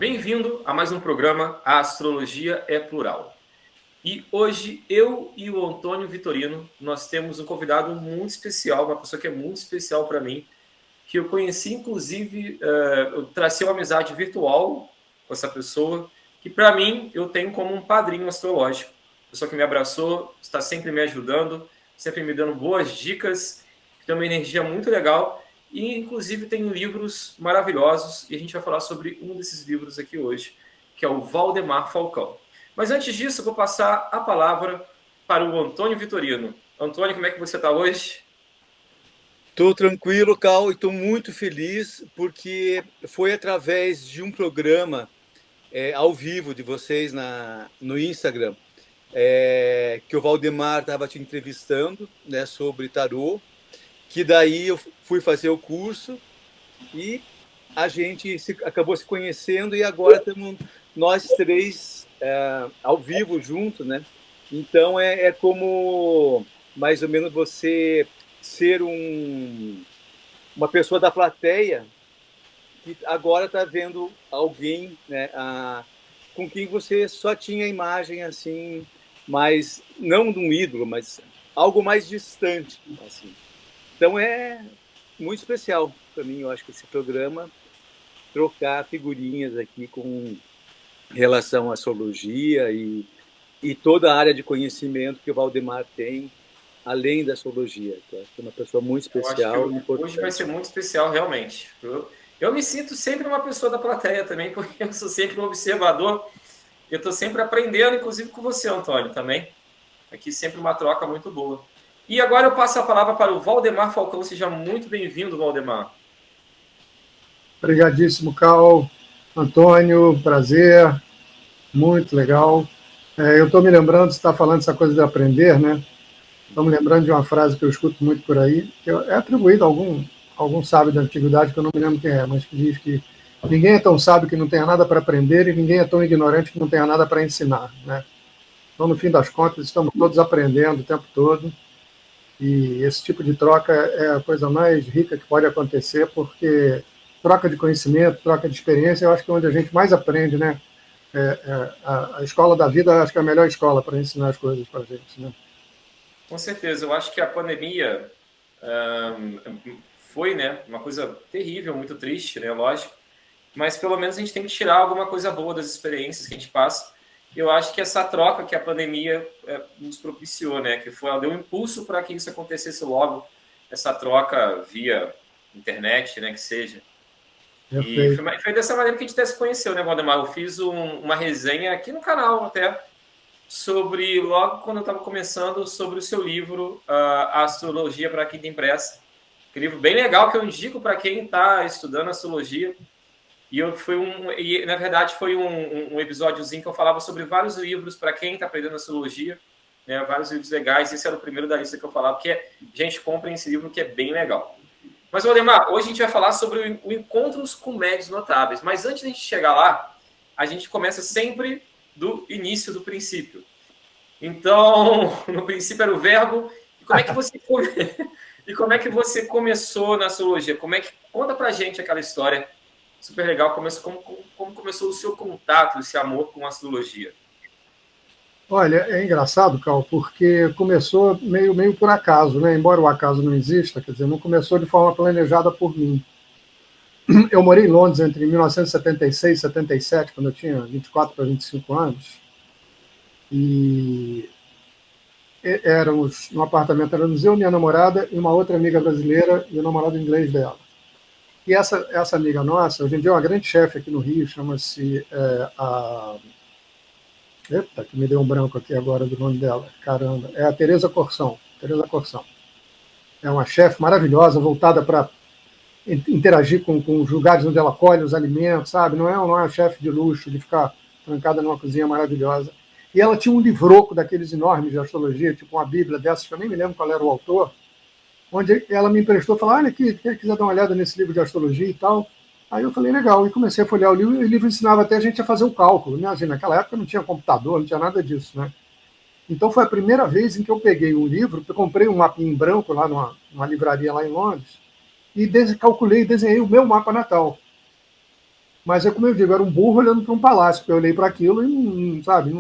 Bem-vindo a mais um programa A Astrologia é Plural. E hoje eu e o Antônio Vitorino, nós temos um convidado muito especial, uma pessoa que é muito especial para mim, que eu conheci, inclusive, eu tracei uma amizade virtual com essa pessoa, que para mim eu tenho como um padrinho astrológico. Pessoa que me abraçou, está sempre me ajudando, sempre me dando boas dicas, que tem uma energia muito legal. E, inclusive, tem livros maravilhosos, e a gente vai falar sobre um desses livros aqui hoje, que é o Valdemar Falcão. Mas antes disso, eu vou passar a palavra para o Antônio Vitorino. Antônio, como é que você está hoje? Estou tranquilo, Cal, e estou muito feliz, porque foi através de um programa ao vivo de vocês no Instagram, que o Valdemar estava te entrevistando, né, sobre tarô, que daí eu fui fazer o curso e a gente acabou se conhecendo e agora estamos nós três ao vivo juntos, né? Então é como mais ou menos você ser uma pessoa da plateia que agora está vendo alguém, né, com quem você só tinha imagem assim, mas não de um ídolo, mas algo mais distante, assim. Então é muito especial para mim, eu acho que esse programa, trocar figurinhas aqui com relação à astrologia e toda a área de conhecimento que o Valdemar tem, além da astrologia. Eu acho que é uma pessoa muito especial e importante. Hoje vai ser muito especial, realmente. Eu me sinto sempre uma pessoa da plateia também, porque eu sou sempre um observador. Eu estou sempre aprendendo, inclusive com você, Antônio, também. Aqui sempre uma troca muito boa. E agora eu passo a palavra para o Valdemar Falcão. Seja muito bem-vindo, Valdemar. Obrigadíssimo, Cal. Antônio, prazer. Muito legal. Eu estou me lembrando, você está falando essa coisa de aprender, né? Estou me lembrando de uma frase que eu escuto muito por aí, que é atribuída a algum sábio da antiguidade, que eu não me lembro quem é, mas que diz que ninguém é tão sábio que não tenha nada para aprender e ninguém é tão ignorante que não tenha nada para ensinar, né? Então, no fim das contas, estamos todos aprendendo o tempo todo e esse tipo de troca é a coisa mais rica que pode acontecer, porque troca de conhecimento, troca de experiência, eu acho que é onde a gente mais aprende, né? A escola da vida, acho que é a melhor escola para ensinar as coisas para a gente, né? Com certeza. Eu acho que a pandemia foi, né, uma coisa terrível, muito triste, né, lógico. Mas pelo menos a gente tem que tirar alguma coisa boa das experiências que a gente passa. Eu acho que essa troca que a pandemia nos propiciou, né, que ela deu um impulso para que isso acontecesse logo, essa troca via internet, né, que seja. E foi dessa maneira que a gente até se conheceu, né, Valdemar? Eu fiz uma resenha aqui no canal até sobre, logo quando eu estava começando, sobre o seu livro, A Astrologia para Quem Tem Pressa. Um livro bem legal que eu indico para quem está estudando astrologia. E na verdade foi um episódiozinho que eu falava sobre vários livros para quem está aprendendo astrologia, né, vários livros legais. Esse era o primeiro da lista que eu falava, que gente, comprem esse livro que é bem legal. Mas, Valdemar, hoje a gente vai falar sobre o Encontros com Médiuns Notáveis. Mas antes de a gente chegar lá, a gente começa sempre do início, do princípio. Então, no princípio era o verbo. E como é que você começou na astrologia? Conta pra gente aquela história super legal, como começou o seu contato, esse amor com a astrologia? Olha, é engraçado, Cal, porque começou meio por acaso, né? Embora o acaso não exista, quer dizer, não começou de forma planejada por mim. Eu morei em Londres entre 1976 e 77, quando eu tinha 24 para 25 anos, e éramos no apartamento, éramos eu, minha namorada e uma outra amiga brasileira e o namorado inglês dela. E essa amiga nossa, hoje em dia é uma grande chefe aqui no Rio, chama-se Eita, que me deu um branco aqui agora do nome dela. Caramba. É a Tereza Corção. Tereza Corção. É uma chefe maravilhosa, voltada para interagir com os lugares onde ela colhe os alimentos, sabe? Não é uma chefe de luxo, de ficar trancada numa cozinha maravilhosa. E ela tinha um livroco daqueles enormes de astrologia, tipo uma bíblia dessas, que eu nem me lembro qual era o autor, onde ela me emprestou, falou, olha aqui, quem quiser dar uma olhada nesse livro de astrologia e tal. Aí eu falei, legal, e comecei a folhear o livro, e o livro ensinava até a gente a fazer o cálculo. Imagina, naquela época não tinha computador, não tinha nada disso, né? Então foi a primeira vez em que eu peguei um livro, eu comprei um mapinha em branco lá numa livraria lá em Londres, e calculei e desenhei o meu mapa natal. Mas é como eu digo, era um burro olhando para um palácio, porque eu olhei para aquilo e, sabe,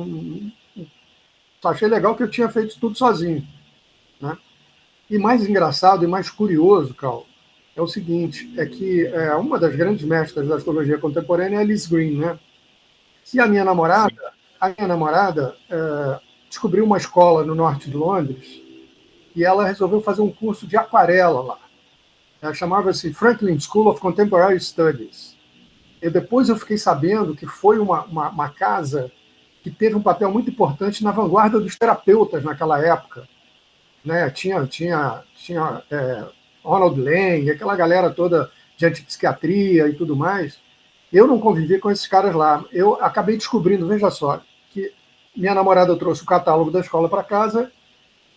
só achei legal que eu tinha feito tudo sozinho. Né? E mais engraçado e mais curioso, Carl, é o seguinte, é que uma das grandes mestras da astrologia contemporânea é a Liz Green, né? E Sim. a minha namorada descobriu uma escola no norte de Londres e ela resolveu fazer um curso de aquarela lá. Ela chamava-se Franklin School of Contemporary Studies. E depois eu fiquei sabendo que foi uma casa que teve um papel muito importante na vanguarda dos terapeutas naquela época. Né? Tinha Ronald Lang, aquela galera toda de antipsiquiatria e tudo mais. Eu não convivi com esses caras lá. Eu acabei descobrindo, veja só, que minha namorada trouxe o catálogo da escola para casa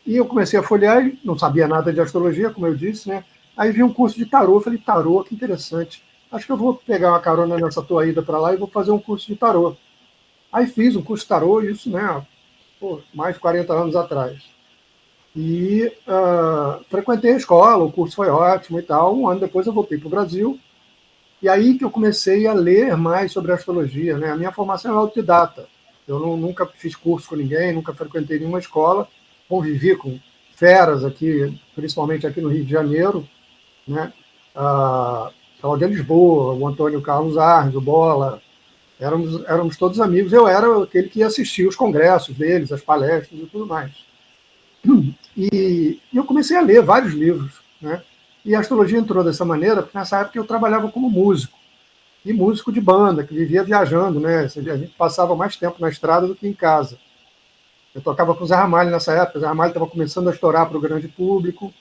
e eu comecei a folhear, e não sabia nada de astrologia, como eu disse, né? Aí vi um curso de tarô, falei, tarô, que interessante. Acho que eu vou pegar uma carona nessa tua ida para lá e vou fazer um curso de tarô. Aí fiz um curso de tarô, isso, né? Mais de 40 anos atrás. E frequentei a escola, o curso foi ótimo e tal. Um ano depois eu voltei para o Brasil. E aí que eu comecei a ler mais sobre astrologia. Né? A minha formação é autodidata. Eu nunca fiz curso com ninguém, nunca frequentei nenhuma escola. Convivi com feras aqui, principalmente aqui no Rio de Janeiro. Né? A Cláudia Lisboa, o Antônio Carlos Arnes, o Bola. Éramos todos amigos. Eu era aquele que assistia os congressos deles, as palestras e tudo mais. E eu comecei a ler vários livros, né? E a astrologia entrou dessa maneira, porque nessa época eu trabalhava como músico, e músico de banda, que vivia viajando, né? A gente passava mais tempo na estrada do que em casa. Eu tocava com o Zé Ramalho nessa época, o Zé Ramalho estava começando a estourar para o grande público,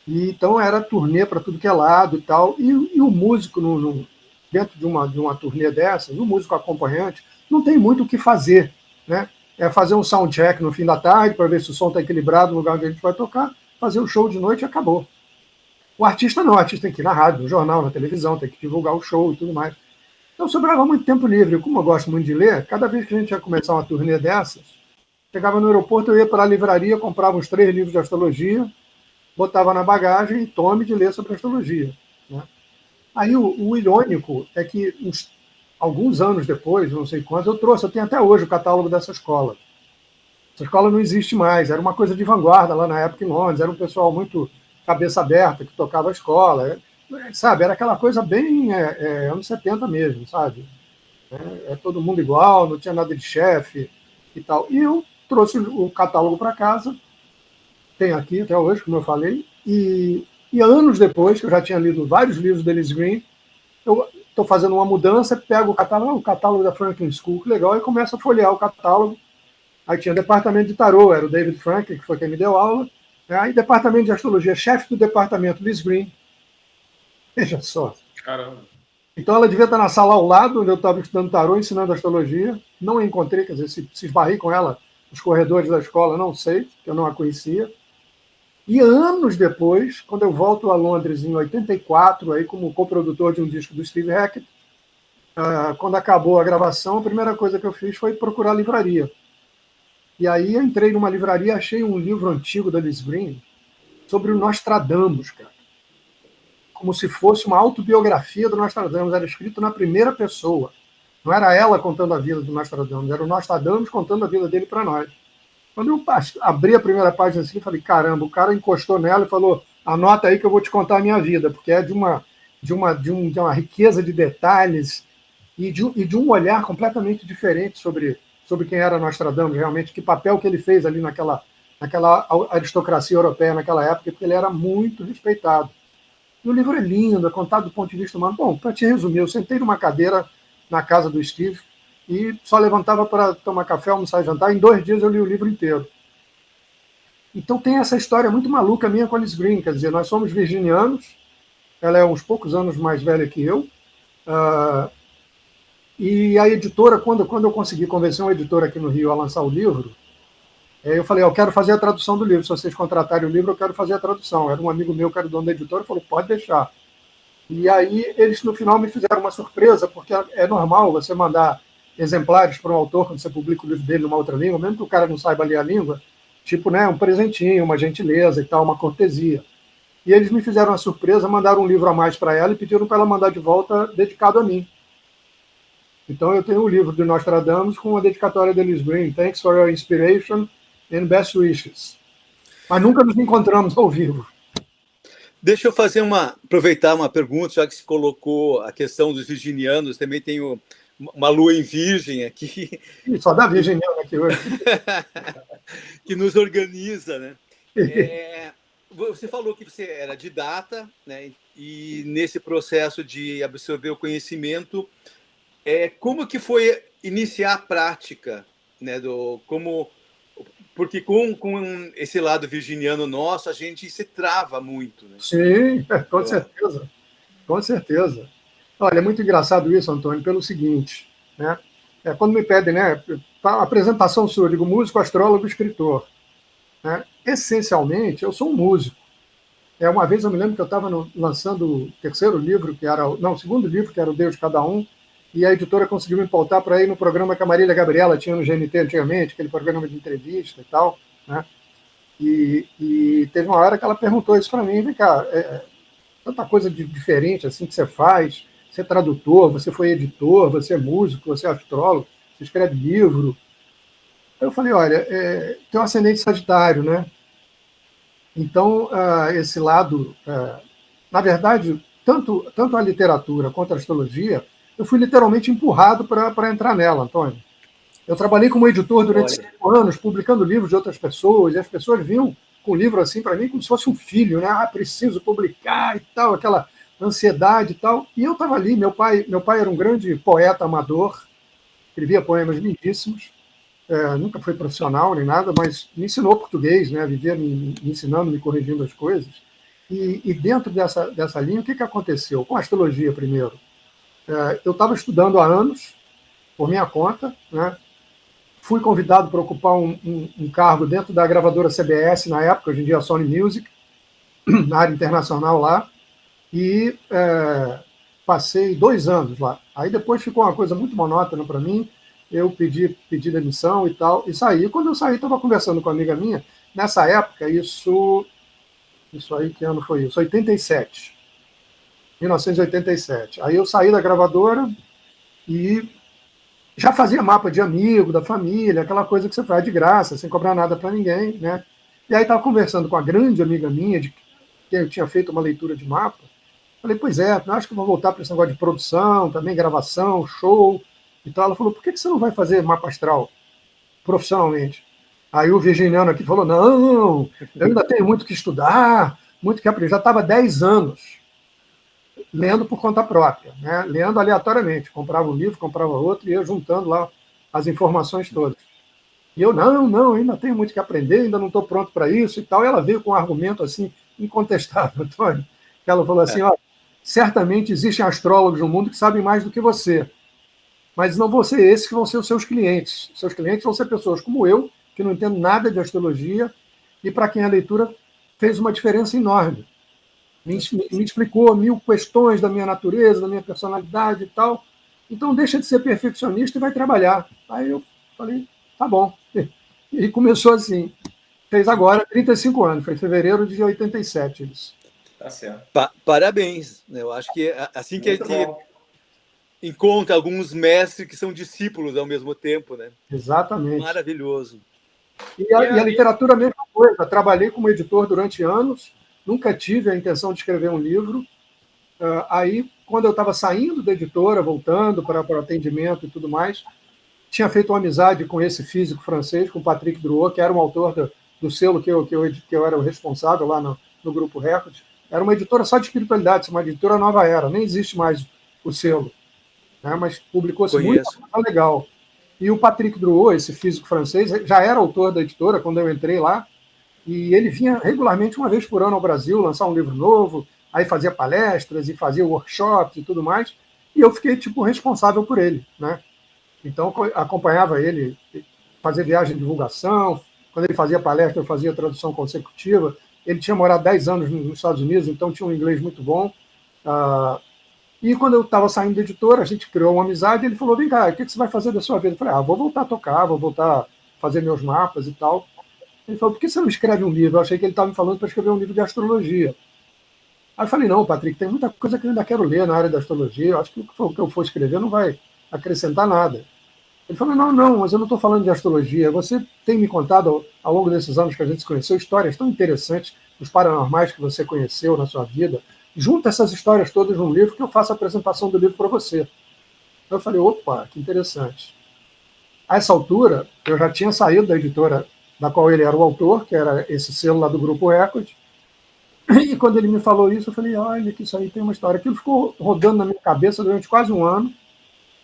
e então era turnê para tudo que é lado e tal, e o músico, dentro de uma turnê dessas, o músico acompanhante, não tem muito o que fazer, né? É fazer um soundcheck no fim da tarde para ver se o som está equilibrado no lugar onde a gente vai tocar, fazer o show de noite e acabou. O artista não, o artista tem que ir na rádio, no jornal, na televisão, tem que divulgar o show e tudo mais. Então sobrava muito tempo livre. Como eu gosto muito de ler, cada vez que a gente ia começar uma turnê dessas, chegava no aeroporto, eu ia para a livraria, comprava uns 3 livros de astrologia, botava na bagagem e tome de ler sobre astrologia. Né? Aí o irônico é que alguns anos depois, não sei quantos, eu tenho até hoje o catálogo dessa escola. Essa escola não existe mais, era uma coisa de vanguarda lá na época em Londres, era um pessoal muito cabeça aberta que tocava a escola, sabe? Era aquela coisa bem anos 70 mesmo, sabe? Todo mundo igual, não tinha nada de chefe e tal. E eu trouxe o catálogo para casa, tem aqui até hoje, como eu falei, e anos depois, que eu já tinha lido vários livros da Liz Green, eu estou fazendo uma mudança, pego o catálogo da Franklin School, que legal, e começo a folhear o catálogo. Aí tinha departamento de tarô, era o David Franklin, que foi quem me deu aula. Aí departamento de astrologia, chefe do departamento, Liz Green. Veja só. Caramba. Então ela devia estar na sala ao lado, onde eu estava estudando tarô, ensinando astrologia. Não a encontrei, quer dizer, se esbarrei com ela nos corredores da escola, não sei, porque eu não a conhecia. E anos depois, quando eu volto a Londres em 84, aí como coprodutor de um disco do Steve Hackett, quando acabou a gravação, a primeira coisa que eu fiz foi procurar a livraria. E aí eu entrei numa livraria, achei um livro antigo da Liz Green sobre o Nostradamus, cara. Como se fosse uma autobiografia do Nostradamus, era escrito na primeira pessoa. Não era ela contando a vida do Nostradamus, era o Nostradamus contando a vida dele para nós. Quando eu abri a primeira página assim, falei, caramba, o cara encostou nela e falou, anota aí que eu vou te contar a minha vida, porque é de uma riqueza de detalhes e de um olhar completamente diferente sobre quem era Nostradamus, realmente, que papel que ele fez ali naquela aristocracia europeia naquela época, porque ele era muito respeitado. E o livro é lindo, é contado do ponto de vista humano. Bom, para te resumir, eu sentei numa cadeira na casa do Steve e só levantava para tomar café, almoçar e jantar. Em 2 dias eu li o livro inteiro. Então tem essa história muito maluca minha com a Liz Green, quer dizer, nós somos virginianos, ela é uns poucos anos mais velha que eu, e a editora, quando eu consegui convencer uma editora aqui no Rio a lançar o livro, eu falei, eu quero fazer a tradução do livro, se vocês contratarem o livro, eu quero fazer a tradução. Era um amigo meu que era o dono da editora, falou, pode deixar. E aí eles, no final, me fizeram uma surpresa, porque é normal você mandar exemplares para um autor, quando você publica o livro dele numa outra língua, mesmo que o cara não saiba ler a língua, tipo, né, um presentinho, uma gentileza e tal, uma cortesia. E eles me fizeram uma surpresa, mandaram um livro a mais para ela e pediram para ela mandar de volta dedicado a mim. Então, eu tenho um livro de Nostradamus com uma dedicatória de Ellis Green, Thanks for your inspiration and best wishes. Mas nunca nos encontramos ao vivo. Deixa eu aproveitar uma pergunta, já que se colocou a questão dos virginianos, também tenho uma lua em virgem aqui. Só dá virginiano aqui hoje. Que nos organiza, né? Você falou que você era didata, né? E nesse processo de absorver o conhecimento, como que foi iniciar a prática, né? Porque com esse lado virginiano nosso, a gente se trava muito, né? Sim, com certeza. Com certeza. Olha, é muito engraçado isso, Antônio, pelo seguinte, né? Quando me pedem, né, a apresentação sua, eu digo músico, astrólogo, escritor. Né? Essencialmente, eu sou um músico. Uma vez eu me lembro que eu estava lançando o terceiro livro, o segundo livro, que era O Deus de Cada Um, e a editora conseguiu me pautar para ir no programa que a Marília Gabriela tinha no GNT antigamente, aquele programa de entrevista e tal, né? E teve uma hora que ela perguntou isso para mim, vem cá, tanta coisa diferente assim que você faz, você é tradutor, você foi editor, você é músico, você é astrólogo, você escreve livro. Eu falei, olha, tem um ascendente sagitário, né? Então, esse lado, na verdade, tanto a literatura quanto a astrologia, eu fui literalmente empurrado para entrar nela, Antônio. Eu trabalhei como editor durante 5 anos, publicando livros de outras pessoas, e as pessoas vinham com o livro assim para mim como se fosse um filho, né? Preciso publicar e tal, aquela ansiedade e tal. E eu estava ali, meu pai era um grande poeta amador, escrevia poemas lindíssimos, nunca foi profissional nem nada, mas me ensinou português, né? Vivia me ensinando, me corrigindo as coisas. E dentro dessa linha, o que aconteceu? Com a astrologia, primeiro. Eu estava estudando há anos, por minha conta, né? Fui convidado para ocupar um cargo dentro da gravadora CBS, na época, hoje em dia a Sony Music, na área internacional lá, e passei 2 anos lá. Aí depois ficou uma coisa muito monótona para mim, eu pedi demissão e tal, e saí. Quando eu saí, estava conversando com uma amiga minha, nessa época, isso aí, que ano foi isso? 87. 1987. Aí eu saí da gravadora e já fazia mapa de amigo, da família, aquela coisa que você faz de graça, sem cobrar nada para ninguém, né? E aí estava conversando com uma grande amiga minha, que eu tinha feito uma leitura de mapa. Falei, pois eu acho que vou voltar para esse negócio de produção, também gravação, show e tal. Ela falou, por que você não vai fazer mapa astral profissionalmente? Aí o virginiano aqui falou, não, eu ainda tenho muito que estudar, muito que aprender. Já estava 10 anos lendo por conta própria, né? Lendo aleatoriamente. Comprava um livro, comprava outro e ia juntando lá as informações todas. E eu, não, ainda tenho muito que aprender, ainda não estou pronto para isso e tal. E ela veio com um argumento assim, incontestável, Antônio. Ela falou assim, certamente existem astrólogos no mundo que sabem mais do que você, mas não vão ser esses que vão ser os seus clientes. Seus clientes vão ser pessoas como eu, que não entendo nada de astrologia, e para quem a leitura fez uma diferença enorme. Me explicou 1000 questões da minha natureza, da minha personalidade e tal. Então, deixa de ser perfeccionista e vai trabalhar. Aí eu falei, tá bom. E começou assim. Fez agora 35 anos, foi em fevereiro de 87 isso. Tá certo. Parabéns. Eu acho que assim que Muito a gente bom. encontra alguns mestres que são discípulos ao mesmo tempo, né? Exatamente. Maravilhoso. E a literatura, a mesma coisa. Trabalhei como editor durante anos, nunca tive a intenção de escrever um livro. Aí, quando eu estava saindo da editora, voltando para o atendimento e tudo mais, tinha feito uma amizade com esse físico francês, com Patrick Drouot, que era um autor do selo que eu era o responsável lá no Grupo Record. Era uma editora só de espiritualidade, uma editora Nova Era, nem existe mais o selo, né? Mas publicou-se muita coisa legal. E o Patrick Drouot, esse físico francês, já era autor da editora quando eu entrei lá, e ele vinha regularmente, uma vez por ano, ao Brasil, lançar um livro novo, aí fazia palestras e fazia workshops e tudo mais, e eu fiquei, responsável por ele, né? Então, acompanhava ele, fazia viagem de divulgação, quando ele fazia palestra, eu fazia tradução consecutiva. Ele tinha morado 10 anos nos Estados Unidos, então tinha um inglês muito bom. E quando eu estava saindo da editora, a gente criou uma amizade, e ele falou, vem cá, o que você vai fazer da sua vida? Eu falei, vou voltar a tocar, vou voltar a fazer meus mapas e tal. Ele falou, por que você não escreve um livro? Eu achei que ele estava me falando para escrever um livro de astrologia. Aí eu falei, não, Patrick, tem muita coisa que eu ainda quero ler na área da astrologia, eu acho que o que eu for escrever não vai acrescentar nada. Ele falou, não, mas eu não estou falando de astrologia. Você tem me contado, ao longo desses anos que a gente se conheceu, histórias tão interessantes dos paranormais que você conheceu na sua vida. Junta essas histórias todas num livro que eu faço a apresentação do livro para você. Eu falei, opa, que interessante. A essa altura, eu já tinha saído da editora da qual ele era o autor, que era esse selo lá do Grupo Record. E quando ele me falou isso, eu falei, olha, que isso aí tem uma história. Aquilo ficou rodando na minha cabeça durante quase um ano.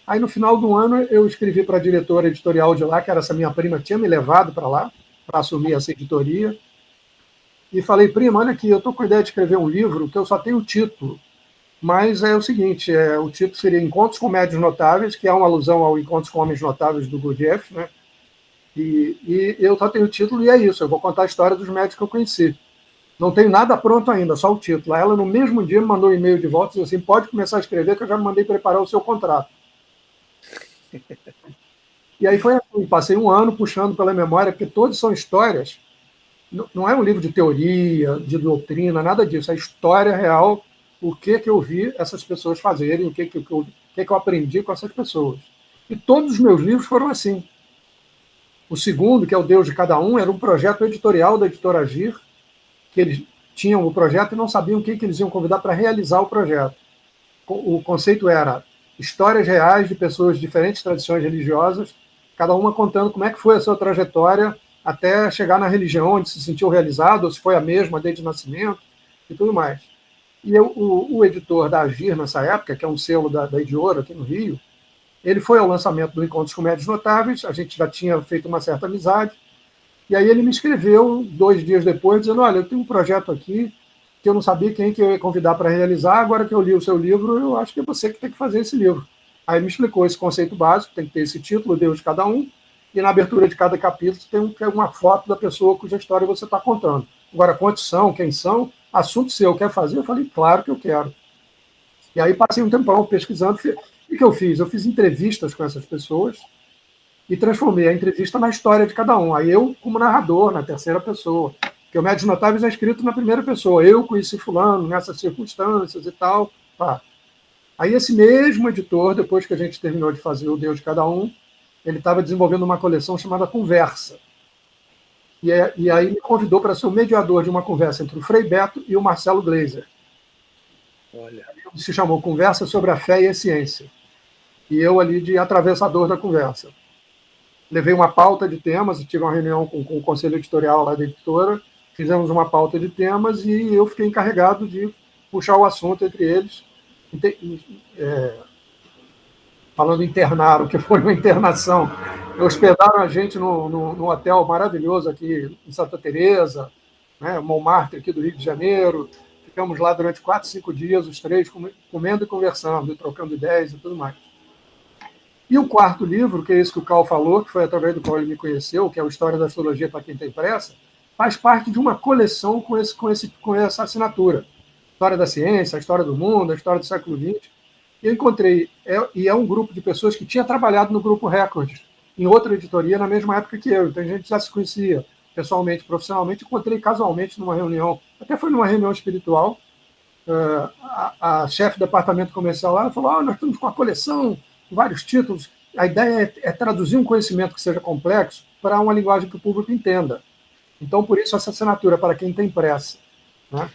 Aí, no final do ano, eu escrevi para a diretora editorial de lá, que era essa minha prima, tinha me levado para lá, para assumir essa editoria. E falei, prima, olha aqui, eu estou com a ideia de escrever um livro que eu só tenho o título. Mas é o seguinte, o título seria Encontros com Médios Notáveis, que é uma alusão ao Encontros com Homens Notáveis do Gurdjieff, né? E eu só tenho o título e é isso, eu vou contar a história dos médicos que eu conheci. Não tenho nada pronto ainda, só o título. Aí ela, no mesmo dia, me mandou um e-mail de volta e disse assim, pode começar a escrever que eu já mandei preparar o seu contrato. E aí foi assim, passei um ano puxando pela memória, porque todas são histórias, não é um livro de teoria, de doutrina, nada disso, é história real, o que eu vi essas pessoas fazerem, o que eu aprendi com essas pessoas. E todos os meus livros foram assim. O segundo, que é o Deus de Cada Um, era um projeto editorial da editora Agir, que eles tinham o projeto e não sabiam quem que eles iam convidar para realizar o projeto. O conceito era histórias reais de pessoas de diferentes tradições religiosas, cada uma contando como é que foi a sua trajetória até chegar na religião, onde se sentiu realizado, ou se foi a mesma desde o nascimento, e tudo mais. E o editor da Agir, nessa época, que é um selo da Ediora aqui no Rio, ele foi ao lançamento do Encontros com Médios Notáveis, a gente já tinha feito uma certa amizade, e aí ele me escreveu 2 dias depois, dizendo, olha, eu tenho um projeto aqui que eu não sabia quem que eu ia convidar para realizar, agora que eu li o seu livro, eu acho que é você que tem que fazer esse livro. Aí ele me explicou esse conceito básico, tem que ter esse título, Deus de Cada Um, e na abertura de cada capítulo tem uma foto da pessoa cuja história você está contando. Agora, quantos são, quem são, assunto seu, quer fazer? Eu falei, claro que eu quero. E aí passei um tempão pesquisando. O que eu fiz? Eu fiz entrevistas com essas pessoas e transformei a entrevista na história de cada um. Aí eu, como narrador, na terceira pessoa. Porque o Médios Notáveis é escrito na primeira pessoa. Eu conheci fulano nessas circunstâncias e tal. Tá. Aí esse mesmo editor, depois que a gente terminou de fazer o Deus de Cada Um, ele estava desenvolvendo uma coleção chamada Conversa. E aí me convidou para ser o mediador de uma conversa entre o Frei Beto e o Marcelo Gleiser. Olha. Se chamou Conversa sobre a Fé e a Ciência. E eu ali de atravessador da conversa. Levei uma pauta de temas, tive uma reunião com o conselho editorial lá da editora, fizemos uma pauta de temas e eu fiquei encarregado de puxar o assunto entre eles. Falando internar, o que foi uma internação. Hospedaram a gente num hotel maravilhoso aqui em Santa Teresa, né, Montmartre, aqui do Rio de Janeiro. Ficamos lá durante 4, 5 dias, os três, comendo e conversando, e trocando ideias e tudo mais. E o quarto livro, que é esse que o Cal falou, que foi através do qual ele me conheceu, que é o História da Astrologia para quem tem pressa, faz parte de uma coleção com essa assinatura. História da Ciência, a História do Mundo, a História do século XX. E eu encontrei, e é um grupo de pessoas que tinha trabalhado no Grupo Record, em outra editoria, na mesma época que eu. Então a gente já se conhecia pessoalmente, profissionalmente, encontrei casualmente numa reunião, até foi numa reunião espiritual, a chefe do departamento comercial lá falou, nós estamos com uma coleção, com vários títulos, a ideia é traduzir um conhecimento que seja complexo para uma linguagem que o público entenda. Então, por isso, essa assinatura, para quem tem pressa. Né?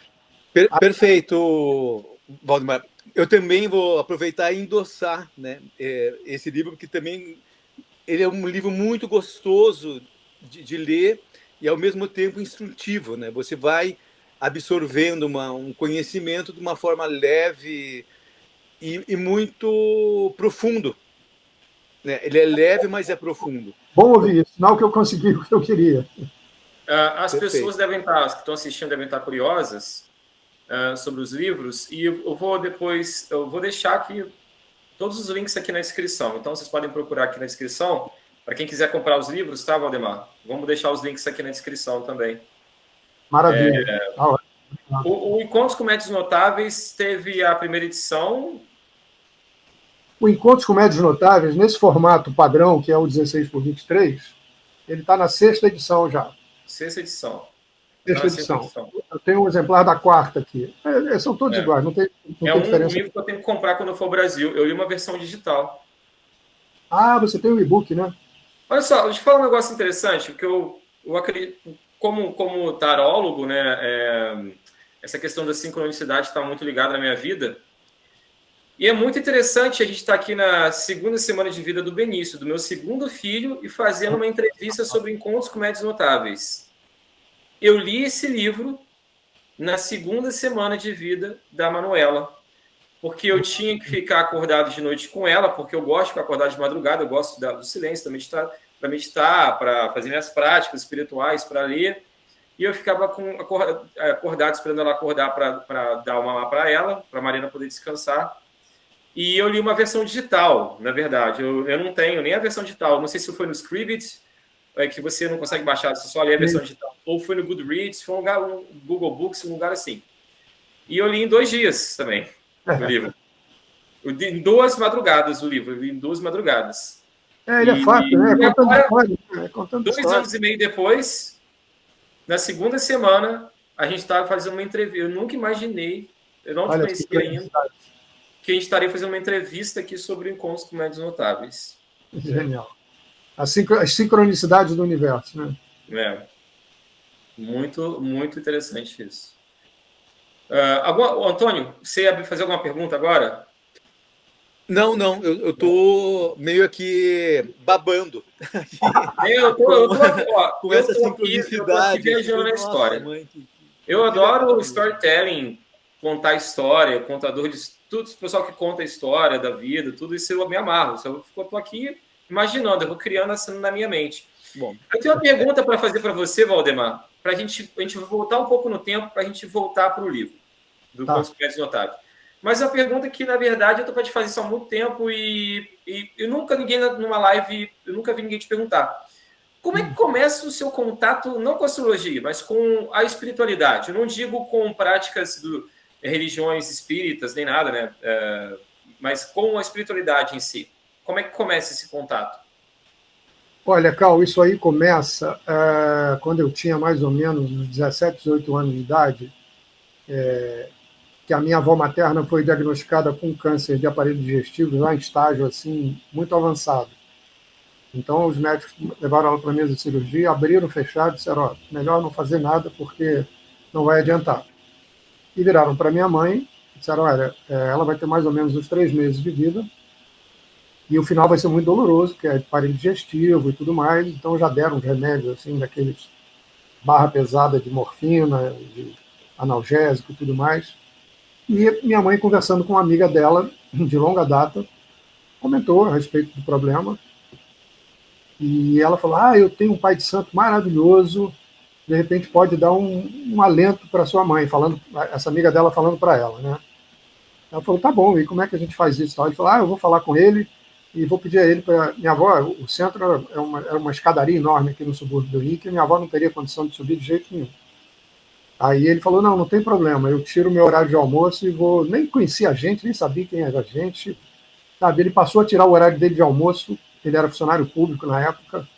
Perfeito, Valdemar. Eu também vou aproveitar e endossar, né, esse livro, porque também ele é um livro muito gostoso de ler e, ao mesmo tempo, instrutivo. Né? Você vai absorvendo um conhecimento de uma forma leve e muito profundo. Né? Ele é leve, mas é profundo. Bom ouvir isso, sinal que eu consegui o que eu queria. As pessoas as que estão assistindo devem estar curiosas sobre os livros, e eu vou deixar aqui todos os links aqui na descrição. Então, vocês podem procurar aqui na descrição, para quem quiser comprar os livros, tá, Valdemar? Vamos deixar os links aqui na descrição também. Maravilha. O Encontros com Médios Notáveis teve a primeira edição. O Encontros com Médios Notáveis, nesse formato padrão, que é o 16x23, ele está na 6ª edição já. 6ª edição. Sexta edição. Eu tenho um exemplar da 4ª aqui. São todos iguais, não tem diferença. Um livro que eu tenho que comprar quando eu for ao Brasil. Eu li uma versão digital. Ah, você tem o e-book, né? Olha só, deixa eu falar um negócio interessante, porque eu acredito, como tarólogo, né, essa questão da sincronicidade está muito ligada na minha vida. E é muito interessante a gente estar aqui na segunda semana de vida do Benício, do meu segundo filho, e fazendo uma entrevista sobre encontros com médiuns notáveis. Eu li esse livro na segunda semana de vida da Manuela, porque eu tinha que ficar acordado de noite com ela, porque eu gosto de ficar acordado de madrugada, eu gosto do silêncio, para meditar, para fazer minhas práticas espirituais, para ler. E eu ficava acordado, esperando ela acordar para dar uma mamar para ela, para a Marina poder descansar. E eu li uma versão digital, na verdade. Eu não tenho nem a versão digital. Não sei se foi no Scribd, que você não consegue baixar, você só lê a versão digital. Ou foi no Goodreads, foi um Google Books, um lugar assim. E eu li em 2 dias também, o livro. Em 2 madrugadas o livro, eu li em 2 madrugadas. Ele é fácil, né? Contando 2 anos e meio depois, na segunda semana, a gente estava fazendo uma entrevista. Eu nunca imaginei, eu não te conhecia ainda, que a gente estaria fazendo uma entrevista aqui sobre encontros com médiuns notáveis. Genial. As sincronicidades do universo, né? Muito, muito interessante isso. Antônio, você ia fazer alguma pergunta agora? Não, eu tô meio aqui babando. Eu tô com essa sincronicidade. Eu tô viajando na história. Eu adoro o storytelling, contar história, contador de tudo, o pessoal que conta a história da vida, tudo isso eu me amarro. Eu tô aqui imaginando, eu vou criando assim na minha mente. Bom, eu tenho uma pergunta para fazer para você, Valdemar, para a gente voltar um pouco no tempo, para a gente voltar para o livro do Contos Médiuns Notáveis. Mas é uma pergunta que, na verdade, eu estou para te fazer isso há muito tempo e eu nunca numa live, eu nunca vi ninguém te perguntar. Como é que começa o seu contato, não com a astrologia, mas com a espiritualidade? Eu não digo com práticas religiões espíritas, nem nada, né? Mas com a espiritualidade em si. Como é que começa esse contato? Olha, Cal, isso aí começa quando eu tinha mais ou menos 17, 18 anos de idade, que a minha avó materna foi diagnosticada com câncer de aparelho digestivo, lá em estágio assim, muito avançado. Então, os médicos levaram ela para a mesa de cirurgia, abriram, fecharam, disseram, melhor não fazer nada porque não vai adiantar. E viraram para minha mãe, disseram, olha, ela vai ter mais ou menos uns 3 meses de vida, e o final vai ser muito doloroso, que é aparelho digestivo e tudo mais, então já deram uns remédios, assim, daqueles barra pesada de morfina, de analgésico e tudo mais. E minha mãe, conversando com uma amiga dela, de longa data, comentou a respeito do problema, e ela falou, eu tenho um pai de santo maravilhoso, de repente pode dar um alento para sua mãe, essa amiga dela falando para ela, né? Ela falou, tá bom, e como é que a gente faz isso? Ele falou, eu vou falar com ele e vou pedir a ele para... Minha avó, o centro era uma escadaria enorme aqui no subúrbio do Rio, que minha avó não teria condição de subir de jeito nenhum. Aí ele falou, não tem problema, eu tiro o meu horário de almoço e vou... Nem conhecia a gente, nem sabia quem era a gente, sabe? Ele passou a tirar o horário dele de almoço, ele era funcionário público na época,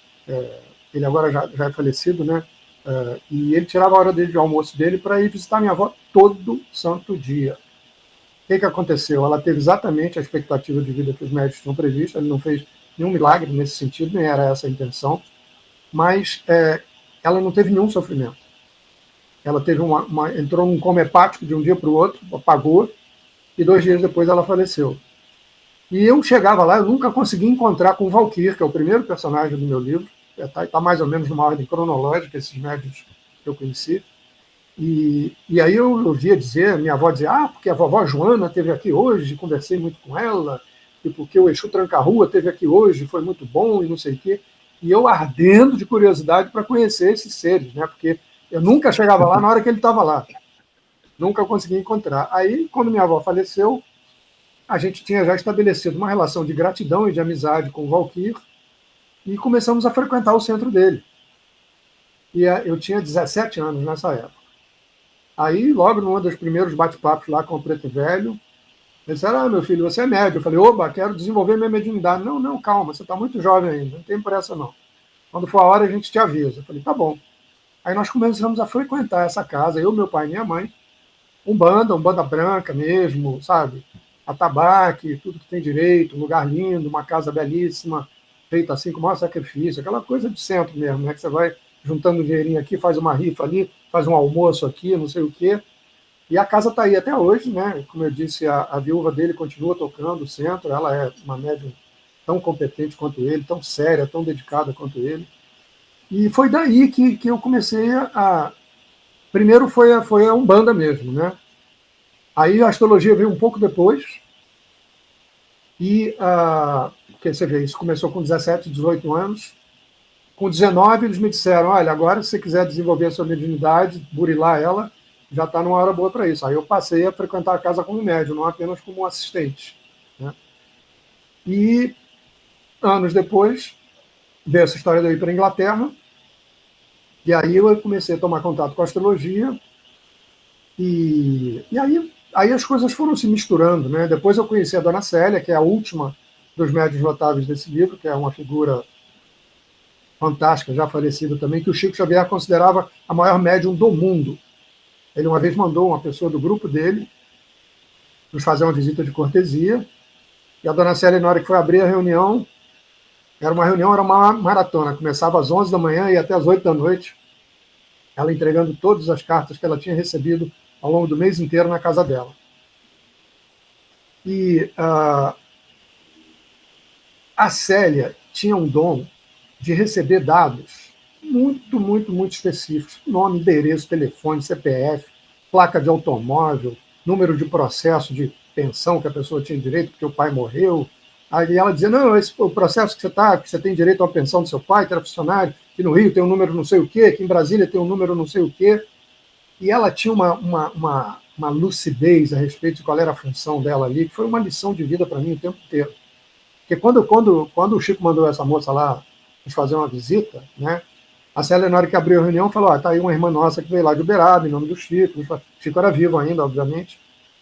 ele agora já é falecido, né? E ele tirava a hora dele de almoço dele para ir visitar minha avó todo santo dia. O que aconteceu? Ela teve exatamente a expectativa de vida que os médicos tinham previsto, ele não fez nenhum milagre nesse sentido, nem era essa a intenção, mas ela não teve nenhum sofrimento. Ela teve entrou num coma hepático de um dia para o outro, apagou, e 2 dias depois ela faleceu. E eu chegava lá, eu nunca consegui encontrar com o Valkyr, que é o primeiro personagem do meu livro, está mais ou menos numa ordem cronológica, esses médios que eu conheci. E aí eu ouvia dizer, minha avó dizia, porque a vovó Joana esteve aqui hoje, conversei muito com ela, e porque o Exu Tranca-Rua esteve aqui hoje, foi muito bom, e não sei o quê. E eu ardendo de curiosidade para conhecer esses seres, né? Porque eu nunca chegava lá na hora que ele estava lá. Nunca consegui encontrar. Aí, quando minha avó faleceu, a gente tinha já estabelecido uma relação de gratidão e de amizade com o Valkyr, e começamos a frequentar o centro dele. E eu tinha 17 anos nessa época. Aí, logo num dos primeiros bate-papos lá com o Preto Velho, ele disse, meu filho, você é médio. Eu falei, oba, quero desenvolver minha mediunidade. Não, calma, você está muito jovem ainda, não tem pressa não. Quando for a hora, a gente te avisa. Eu falei, tá bom. Aí nós começamos a frequentar essa casa, eu, meu pai e minha mãe, umbanda branca mesmo, sabe? atabaque, tudo que tem direito, um lugar lindo, uma casa belíssima, feita assim com o maior sacrifício, aquela coisa de centro mesmo, né? Que você vai juntando um dinheirinho aqui, faz uma rifa ali, faz um almoço aqui, não sei o quê. E a casa está aí até hoje, né? Como eu disse, a viúva dele continua tocando o centro, ela é uma médium tão competente quanto ele, tão séria, tão dedicada quanto ele. E foi daí que eu comecei a... Primeiro foi a Umbanda mesmo, né? Aí a astrologia veio um pouco depois, e porque você vê, isso começou com 17, 18 anos. Com 19, eles me disseram, olha, agora se você quiser desenvolver a sua mediunidade, burilar ela, já está numa hora boa para isso. Aí eu passei a frequentar a casa como médium, não apenas como assistente. Né? E anos depois, veio essa história de eu ir para a Inglaterra, e aí eu comecei a tomar contato com a astrologia, e aí as coisas foram se misturando. Né? Depois eu conheci a Dona Célia, que é a última dos médiuns notáveis desse livro, que é uma figura fantástica, já falecida também, que o Chico Xavier considerava a maior médium do mundo. Ele uma vez mandou uma pessoa do grupo dele nos fazer uma visita de cortesia, e a Dona Célia, na hora que foi abrir a reunião, era uma maratona, começava às 11 da manhã e até às 8 da noite, ela entregando todas as cartas que ela tinha recebido ao longo do mês inteiro na casa dela. E a Célia tinha um dom de receber dados muito, muito, muito específicos. Nome, endereço, telefone, CPF, placa de automóvel, número de processo de pensão que a pessoa tinha direito porque o pai morreu. Aí ela dizia, não, o processo que você tem direito a uma pensão do seu pai, que era funcionário, que no Rio tem um número não sei o quê, que em Brasília tem um número não sei o quê. E ela tinha uma lucidez a respeito de qual era a função dela ali, que foi uma lição de vida para mim o tempo inteiro. Porque quando o Chico mandou essa moça lá nos fazer uma visita, né, a Célia, na hora que abriu a reunião, falou, tá aí uma irmã nossa que veio lá de Uberaba, em nome do Chico. O Chico era vivo ainda, obviamente.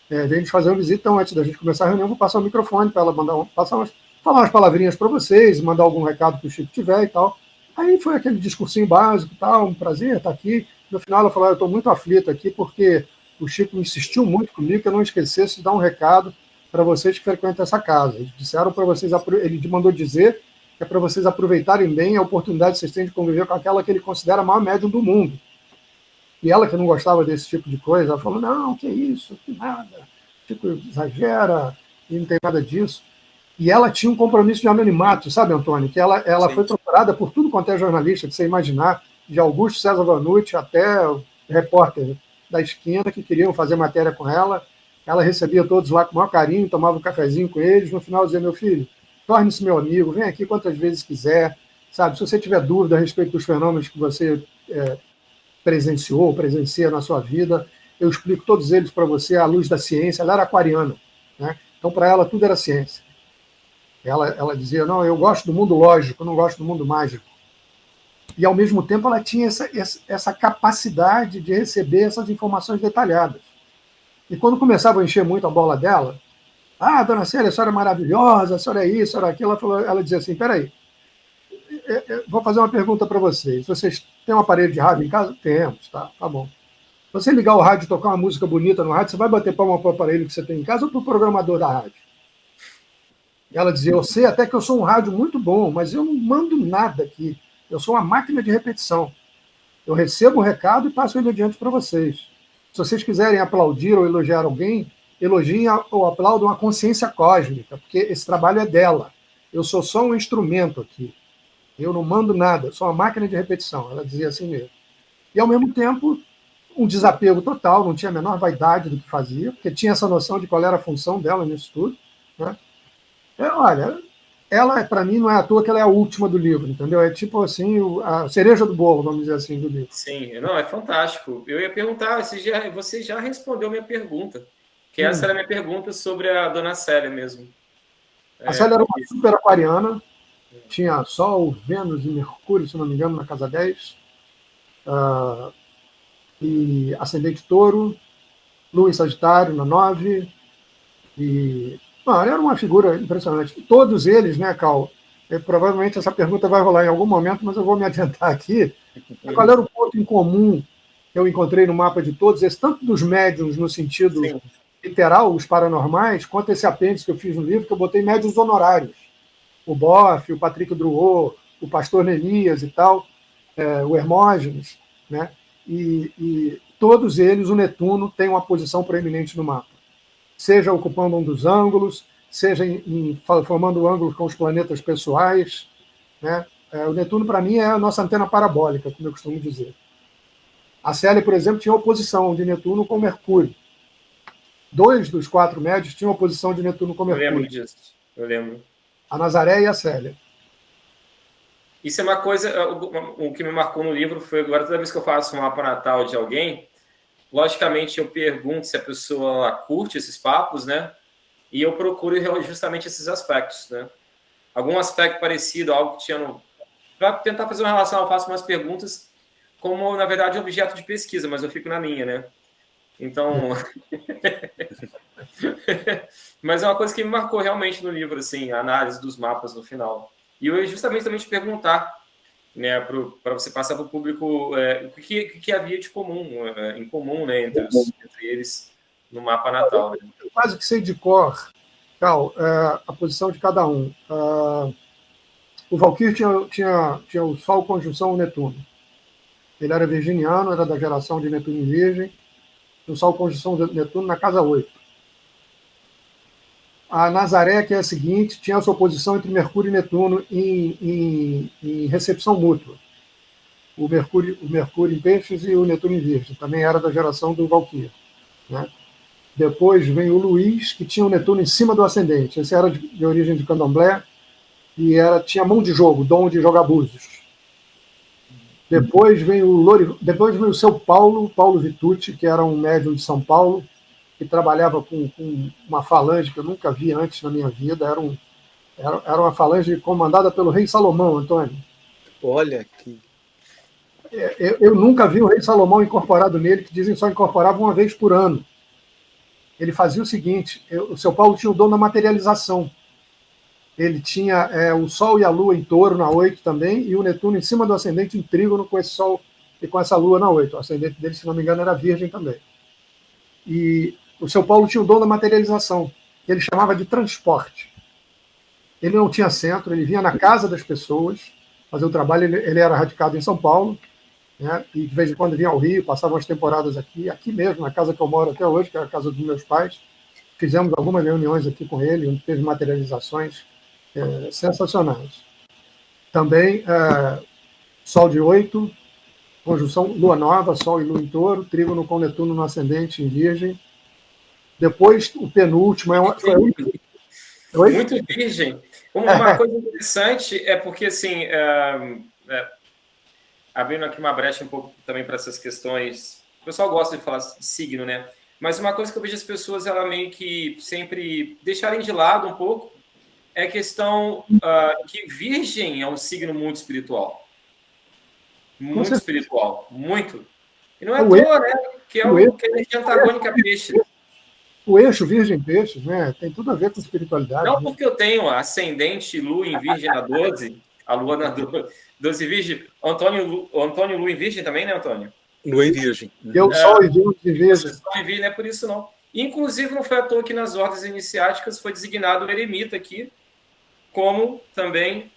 Veio nos fazer uma visita, então antes da gente começar a reunião, vou passar o microfone para ela falar umas palavrinhas para vocês, mandar algum recado que o Chico tiver e tal. Aí foi aquele discursinho básico, tal, um prazer estar aqui. No final ela falou, eu estou muito aflito aqui porque o Chico insistiu muito comigo que eu não esquecesse de dar um recado para vocês que frequentam essa casa. Eles disseram para vocês, ele mandou dizer que é para vocês aproveitarem bem a oportunidade que vocês têm de conviver com aquela que ele considera a maior médium do mundo. E ela, que não gostava desse tipo de coisa, ela falou, não, que isso, que nada, tipo, exagera, e não tem nada disso. E ela tinha um compromisso de anonimato, sabe, Antônio? Que ela foi procurada por tudo quanto é jornalista que você imaginar, de Augusto César Vanucci até o repórter da esquina que queriam fazer matéria com ela. Ela recebia todos lá com o maior carinho, tomava um cafezinho com eles, no final dizia, meu filho, torne-se meu amigo, vem aqui quantas vezes quiser, sabe? Se você tiver dúvida a respeito dos fenômenos que você presencia na sua vida, eu explico todos eles para você à luz da ciência. Ela era aquariana, né? Então para ela tudo era ciência. Ela dizia, não, eu gosto do mundo lógico, eu não gosto do mundo mágico. E ao mesmo tempo ela tinha essa capacidade de receber essas informações detalhadas. E quando começava a encher muito a bola dela, dona Célia, a senhora é maravilhosa, a senhora é isso, a senhora é aquilo, ela dizia assim, peraí, vou fazer uma pergunta para vocês. Vocês têm um aparelho de rádio em casa? Temos, tá bom. Se você ligar o rádio e tocar uma música bonita no rádio, você vai bater palma para o aparelho que você tem em casa ou para o programador da rádio? E ela dizia, eu sei até que eu sou um rádio muito bom, mas eu não mando nada aqui. Eu sou uma máquina de repetição. Eu recebo o recado e passo ele adiante para vocês. Se vocês quiserem aplaudir ou elogiar alguém, elogiem ou aplaudam a consciência cósmica, porque esse trabalho é dela. Eu sou só um instrumento aqui. Eu não mando nada, eu sou uma máquina de repetição. Ela dizia assim mesmo. E, ao mesmo tempo, um desapego total, não tinha a menor vaidade do que fazia, porque tinha essa noção de qual era a função dela nisso tudo. Né? Olha, ela, para mim, não é à toa que ela é a última do livro, entendeu? É tipo assim, a cereja do bolo, vamos dizer assim, do livro. Sim, não, é fantástico. Eu ia perguntar, você já respondeu a minha pergunta, que essa era a minha pergunta sobre a Dona Célia mesmo. A Célia era uma super aquariana, tinha Sol, Vênus e Mercúrio, se não me engano, na casa 10, e ascendente Touro, Lua em Sagitário na 9, e era uma figura impressionante. Todos eles, né, Cal? Provavelmente essa pergunta vai rolar em algum momento, mas eu vou me adiantar aqui. Qual era o ponto em comum que eu encontrei no mapa de todos esses, tanto dos médiums no sentido literal, os paranormais, quanto esse apêndice que eu fiz no livro, que eu botei médiuns honorários. O Boff, o Patrick Drouot, o Pastor Neemias e tal, o Hermógenes, né? E todos eles, o Netuno tem uma posição proeminente no mapa. Seja ocupando um dos ângulos, seja formando ângulos com os planetas pessoais, né? O Netuno, para mim, é a nossa antena parabólica, como eu costumo dizer. A Célia, por exemplo, tinha oposição de Netuno com Mercúrio. 2 dos 4 médios tinham oposição de Netuno com Mercúrio. Eu lembro disso, eu lembro. A Nazaré e a Célia. Isso é uma coisa, o que me marcou no livro foi, agora toda vez que eu faço um mapa natal de alguém, logicamente eu pergunto se a pessoa curte esses papos, né? E eu procuro justamente esses aspectos, né? Algum aspecto parecido, algo que tinha no... Para tentar fazer uma relação, eu faço umas perguntas como, na verdade, objeto de pesquisa, mas eu fico na minha, né? Então... Mas é uma coisa que me marcou realmente no livro, assim, a análise dos mapas no final. E eu ia justamente também te perguntar, né, para você passar para o público o que havia de comum, em comum, né, entre eles no mapa natal. Né? Eu quase que sei de cor, Cal, a posição de cada um. O Valkyr tinha o Sol conjunção Netuno. Ele era virginiano, era da geração de Netuno e Virgem. O Sol conjunção Netuno na casa 8. A Nazaré, que é a seguinte, tinha a sua posição entre Mercúrio e Netuno em recepção mútua. O Mercúrio em Peixes e o Netuno em Virgem. Também era da geração do Valkyr. Né? Depois vem o Luís, que tinha o Netuno em cima do ascendente. Esse era de origem de candomblé e tinha mão de jogo, dom de jogar búzios. Depois vem o seu Paulo Vitucci, que era um médium de São Paulo, que trabalhava com uma falange que eu nunca vi antes na minha vida. Era uma falange comandada pelo rei Salomão, Antônio. Olha que... Eu nunca vi o rei Salomão incorporado nele, que dizem só incorporava uma vez por ano. Ele fazia o seguinte, o seu Paulo tinha o dom da materialização. Ele tinha o Sol e a Lua em Touro na 8 também, e o Netuno em cima do ascendente em Trígono com esse Sol e com essa Lua na 8. O ascendente dele, se não me engano, era Virgem também. E o seu Paulo tinha o dom da materialização, que ele chamava de transporte. Ele não tinha centro, ele vinha na casa das pessoas fazer o trabalho. Ele era radicado em São Paulo, né, e de vez em quando vinha ao Rio, passava umas temporadas aqui mesmo, na casa que eu moro até hoje, que é a casa dos meus pais. Fizemos algumas reuniões aqui com ele, onde teve materializações sensacionais. Também Sol de 8, conjunção Lua Nova, Sol e Lua em Touro, Trígono com Netuno no ascendente em Virgem. Depois, o penúltimo muito virgem. Uma coisa interessante é porque, assim, abrindo aqui uma brecha um pouco também para essas questões, o pessoal gosta de falar de signo, né? Mas uma coisa que eu vejo as pessoas, ela meio que sempre deixarem de lado um pouco, é a questão que virgem é um signo muito espiritual. Muito espiritual. Muito. E não é à toa, né? Que é a antagônica peixe. O eixo Virgem-Peixes, né? Tem tudo a ver com espiritualidade. Não, porque eu tenho ascendente Lua em Virgem na 12, a Lua na 12 Virgem. Antônio Lua em Virgem também, né, Antônio? Lua em Virgem. Eu Sol em Virgem. Sol em Virgem, não é por isso, não. Inclusive, não foi à toa que nas ordens iniciáticas foi designado o eremita aqui como também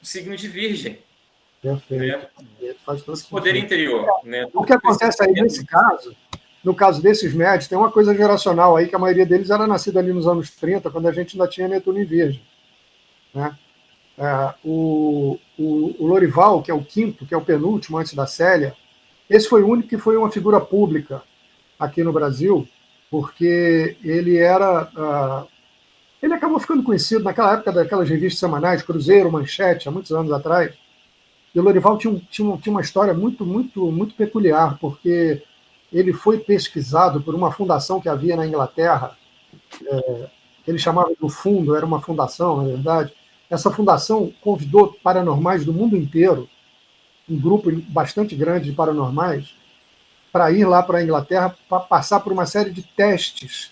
o signo de Virgem. Perfeito. Né? Faz todo poder interior. Né? O que acontece aí nesse caso, no caso desses médios, tem uma coisa geracional aí, que a maioria deles era nascida ali nos anos 30, quando a gente ainda tinha Netuno em Virgem. Né? O Lorival, que é o quinto, que é o penúltimo antes da Célia, esse foi o único que foi uma figura pública aqui no Brasil, porque ele ele acabou ficando conhecido naquela época daquelas revistas semanais, Cruzeiro, Manchete, há muitos anos atrás. E o Lorival tinha uma história muito, muito, muito peculiar, porque ele foi pesquisado por uma fundação que havia na Inglaterra, que ele chamava do Fundo, era uma fundação, na verdade. Essa fundação convidou paranormais do mundo inteiro, um grupo bastante grande de paranormais, para ir lá para a Inglaterra, para passar por uma série de testes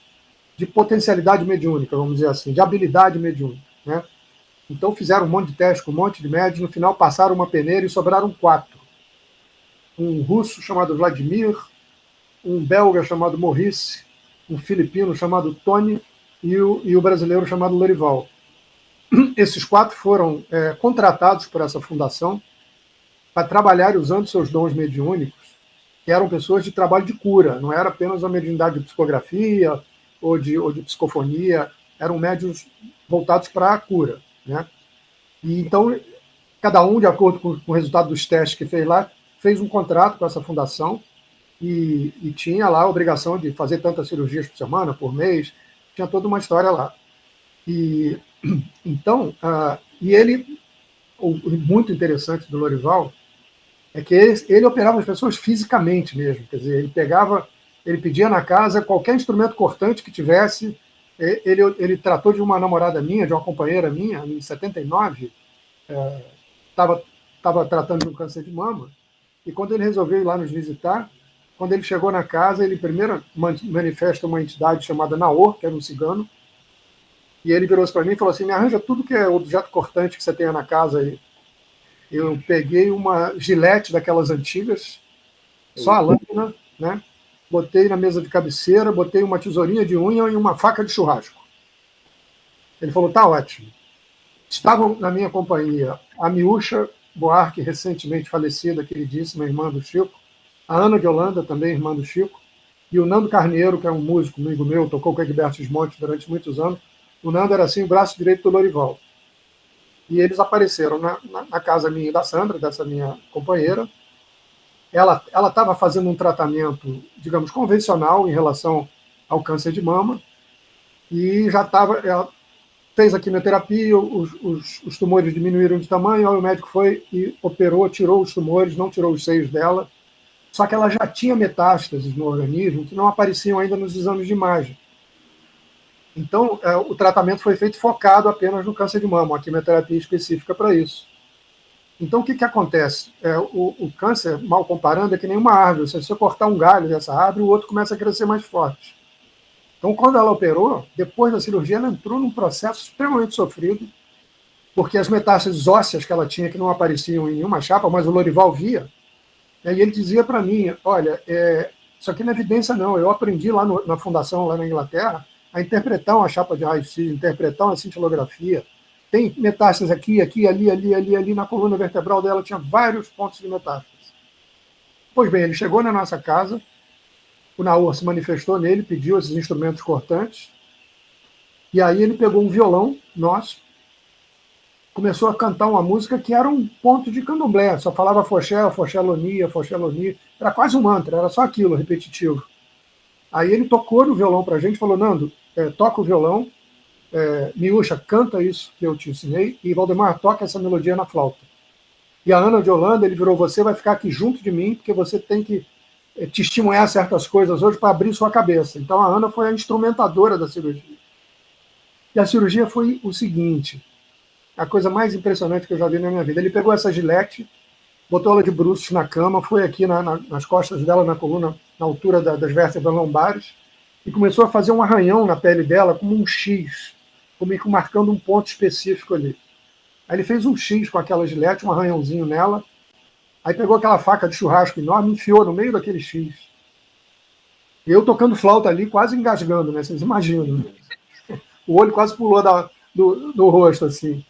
de potencialidade mediúnica, vamos dizer assim, de habilidade mediúnica. Né? Então fizeram um monte de testes com um monte de médios, no final passaram uma peneira e sobraram 4. Um russo chamado Vladimir, um belga chamado Maurice um filipino chamado Tony e o brasileiro chamado Lorival. Esses 4 foram contratados por essa fundação para trabalhar usando seus dons mediúnicos, que eram pessoas de trabalho de cura, não era apenas uma mediunidade de psicografia ou de psicofonia, eram médiuns voltados para a cura, né? E então, cada um, de acordo com o resultado dos testes que fez lá, fez um contrato com essa fundação e tinha lá a obrigação de fazer tantas cirurgias por semana, por mês, tinha toda uma história lá. E então, e ele, o muito interessante do Lorival é que ele operava as pessoas fisicamente mesmo, quer dizer, ele pedia na casa qualquer instrumento cortante que tivesse. Ele tratou de uma namorada minha, de uma companheira minha, em 79, estava tratando de um câncer de mama, e quando ele resolveu ir lá nos visitar, quando ele chegou na casa, ele primeiro manifesta uma entidade chamada Naor, que era um cigano, e ele virou-se para mim e falou assim: me arranja tudo que é objeto cortante que você tenha na casa aí. Eu peguei uma gilete daquelas antigas, só a lâmina, né? Botei na mesa de cabeceira, botei uma tesourinha de unha e uma faca de churrasco. Ele falou: tá ótimo. Estavam na minha companhia a Miúcha Buarque, recentemente falecida, queridíssima, irmã do Chico, a Ana de Holanda, também irmã do Chico, e o Nando Carneiro, que é um músico, amigo meu, tocou com o Egberto Gismonte durante muitos anos. O Nando era assim o braço direito do Lorival. E eles apareceram na casa minha e da Sandra, dessa minha companheira. Ela estava fazendo um tratamento, digamos, convencional em relação ao câncer de mama, e já estava. Ela fez a quimioterapia, os tumores diminuíram de tamanho, aí o médico foi e operou, tirou os tumores, não tirou os seios dela, só que ela já tinha metástases no organismo que não apareciam ainda nos exames de imagem. Então, o tratamento foi feito focado apenas no câncer de mama, uma quimioterapia específica para isso. Então, o que acontece? O câncer, mal comparando, é que nem uma árvore. Se você cortar um galho dessa árvore, o outro começa a crescer mais forte. Então, quando ela operou, depois da cirurgia, ela entrou num processo extremamente sofrido, porque as metástases ósseas que ela tinha, que não apareciam em nenhuma chapa, mas o Lorival via, e ele dizia para mim: olha, isso aqui não é evidência não, eu aprendi lá na fundação, lá na Inglaterra, a interpretar uma chapa de raio-x, interpretar uma cintilografia. Tem metástases aqui, ali, na coluna vertebral dela tinha vários pontos de metástases. Pois bem, ele chegou na nossa casa, o Naor se manifestou nele, pediu esses instrumentos cortantes, e aí ele pegou um violão nosso, começou a cantar uma música que era um ponto de candomblé, só falava foché, loni, era quase um mantra, era só aquilo, repetitivo. Aí ele tocou no violão pra gente, falou: Nando, toca o violão, Miúcha, canta isso que eu te ensinei, e Valdemar, toca essa melodia na flauta. E a Ana de Holanda, ele virou: você vai ficar aqui junto de mim, porque você tem que testemunhar certas coisas hoje para abrir sua cabeça. Então a Ana foi a instrumentadora da cirurgia. E a cirurgia foi o seguinte, a coisa mais impressionante que eu já vi na minha vida. Ele pegou essa gilete, botou ela de bruços na cama, foi aqui nas costas dela, na coluna, na altura das vértebras lombares, e começou a fazer um arranhão na pele dela, como um X, como marcando um ponto específico ali. Aí ele fez um X com aquela gilete, um arranhãozinho nela, aí pegou aquela faca de churrasco enorme e enfiou no meio daquele X. E eu tocando flauta ali, quase engasgando, né? Vocês imaginam. Né? O olho quase pulou do rosto, assim.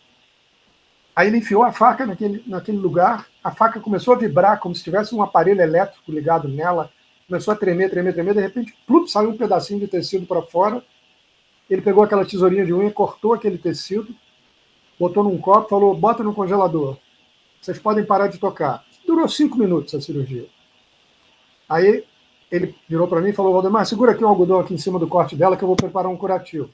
Aí ele enfiou a faca naquele lugar, a faca começou a vibrar como se tivesse um aparelho elétrico ligado nela, começou a tremer, de repente, plup, saiu um pedacinho de tecido para fora. Ele pegou aquela tesourinha de unha, cortou aquele tecido, botou num copo, falou: bota no congelador. Vocês podem parar de tocar. Durou 5 minutos a cirurgia. Aí ele virou para mim e falou: Valdemar, segura aqui um algodão aqui em cima do corte dela que eu vou preparar um curativo.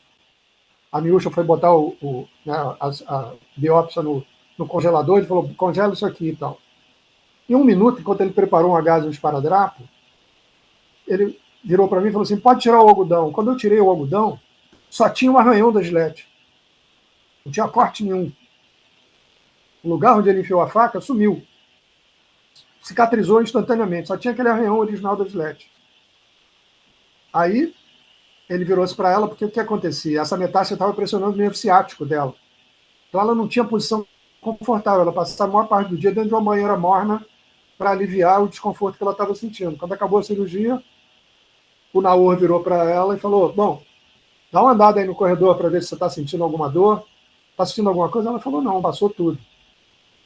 A Miúcha foi botar a biópsia no congelador e falou: congela isso aqui e tal. Em 1 minuto, enquanto ele preparou um gás e um esparadrapo, ele virou para mim e falou assim: pode tirar o algodão. Quando eu tirei o algodão, só tinha um arranhão da gilete. Não tinha corte nenhum. O lugar onde ele enfiou a faca sumiu. Cicatrizou instantaneamente. Só tinha aquele arranhão original da gilete. Aí ele virou-se para ela, porque o que acontecia? Essa metástase estava pressionando o nervo ciático dela. Então ela não tinha posição confortável. Ela passava a maior parte do dia dentro de uma banheira morna para aliviar o desconforto que ela estava sentindo. Quando acabou a cirurgia, o Naor virou para ela e falou, bom, dá uma andada aí no corredor para ver se você está sentindo alguma dor, está sentindo alguma coisa? Ela falou, não, passou tudo.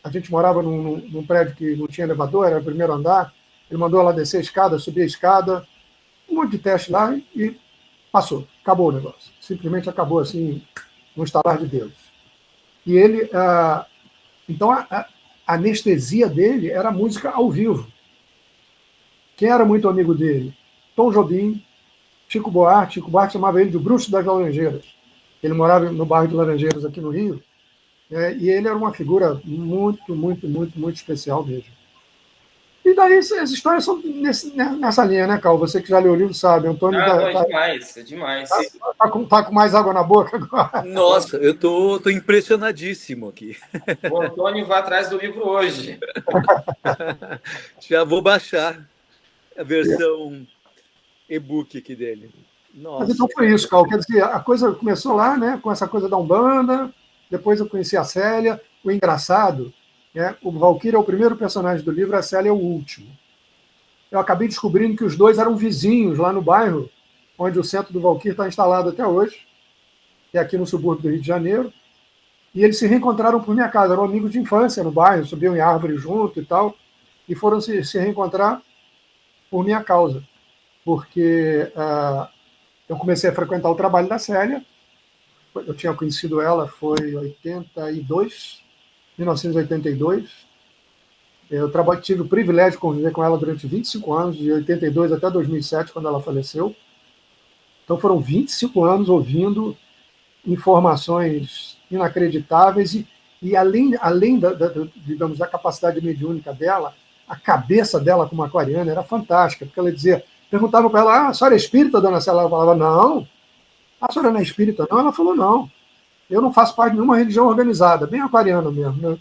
A gente morava num prédio que não tinha elevador, era o primeiro andar, ele mandou ela descer a escada, subir a escada, um monte de teste lá e passou, acabou o negócio. Simplesmente acabou assim, no estalar de dedos. E ele, então a anestesia dele era música ao vivo. Quem era muito amigo dele? Tom Jobim, Chico Buarque chamava ele de Bruxo das Laranjeiras. Ele morava no bairro de Laranjeiras, aqui no Rio, e ele era uma figura muito, muito, muito, muito especial mesmo. E daí as histórias são nessa linha, né, Cal? Você que já leu o livro sabe. Antônio é demais, é demais. Tá com mais água na boca agora? Nossa, eu tô impressionadíssimo aqui. O Antônio vai atrás do livro hoje. Já vou baixar a versão e-book aqui dele. Nossa. Mas então foi isso, Cal. Quer dizer, a coisa começou lá, né, com essa coisa da Umbanda, depois eu conheci a Célia. O engraçado, o Valquírio é o primeiro personagem do livro, a Célia é o último. Eu acabei descobrindo que os dois eram vizinhos lá no bairro, onde o centro do Valquírio está instalado até hoje, que é aqui no subúrbio do Rio de Janeiro, e eles se reencontraram por minha casa, eram amigos de infância no bairro, subiam em árvore junto e tal, e foram se reencontrar por minha causa, porque eu comecei a frequentar o trabalho da Célia, eu tinha conhecido ela, foi em 1982, eu tive o privilégio de conviver com ela durante 25 anos, de 82 até 2007, quando ela faleceu. Então foram 25 anos ouvindo informações inacreditáveis e além digamos, da capacidade mediúnica dela, a cabeça dela como aquariana era fantástica, porque ela dizia, perguntava para ela, a senhora é espírita, dona Célia? Ela falava, não. A senhora não é espírita, não? Ela falou, não. Eu não faço parte de nenhuma religião organizada, bem aquariana mesmo, né?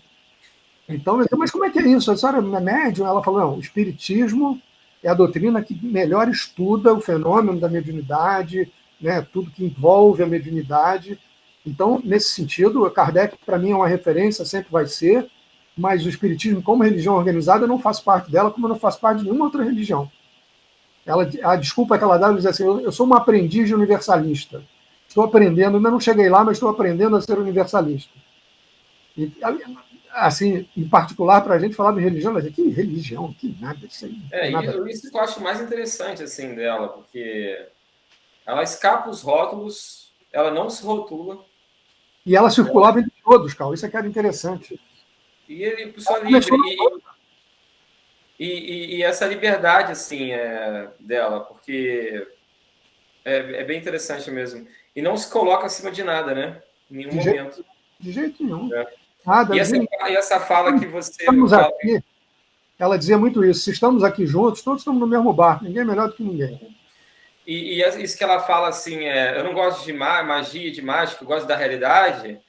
Então, mas como é que é isso? A senhora é médium? Ela falou, não, o espiritismo é a doutrina que melhor estuda o fenômeno da mediunidade, né, tudo que envolve a mediunidade. Então, nesse sentido, Kardec, para mim, é uma referência, sempre vai ser, mas o espiritismo, como religião organizada, eu não faço parte dela, como eu não faço parte de nenhuma outra religião. A desculpa que ela dá, ela diz assim, eu sou uma aprendiz de universalista. Estou aprendendo, ainda não cheguei lá, mas estou aprendendo a ser universalista. E, assim, em particular, para a gente falar de religião, mas que religião, que nada, isso aí. Isso que eu acho mais interessante, assim, dela, porque ela escapa os rótulos, ela não se rotula. E ela circulava entre todos, Carl, isso é que era interessante. E ele, pessoa livre, e essa liberdade, assim, dela, porque é bem interessante mesmo. E não se coloca acima de nada, né? Em nenhum momento. De jeito nenhum. Nada, e essa fala que você... Estamos aqui, ela dizia muito isso, se estamos aqui juntos, todos estamos no mesmo barco, ninguém é melhor do que ninguém. E isso que ela fala, assim, eu não gosto de magia, de mágica, eu gosto da realidade.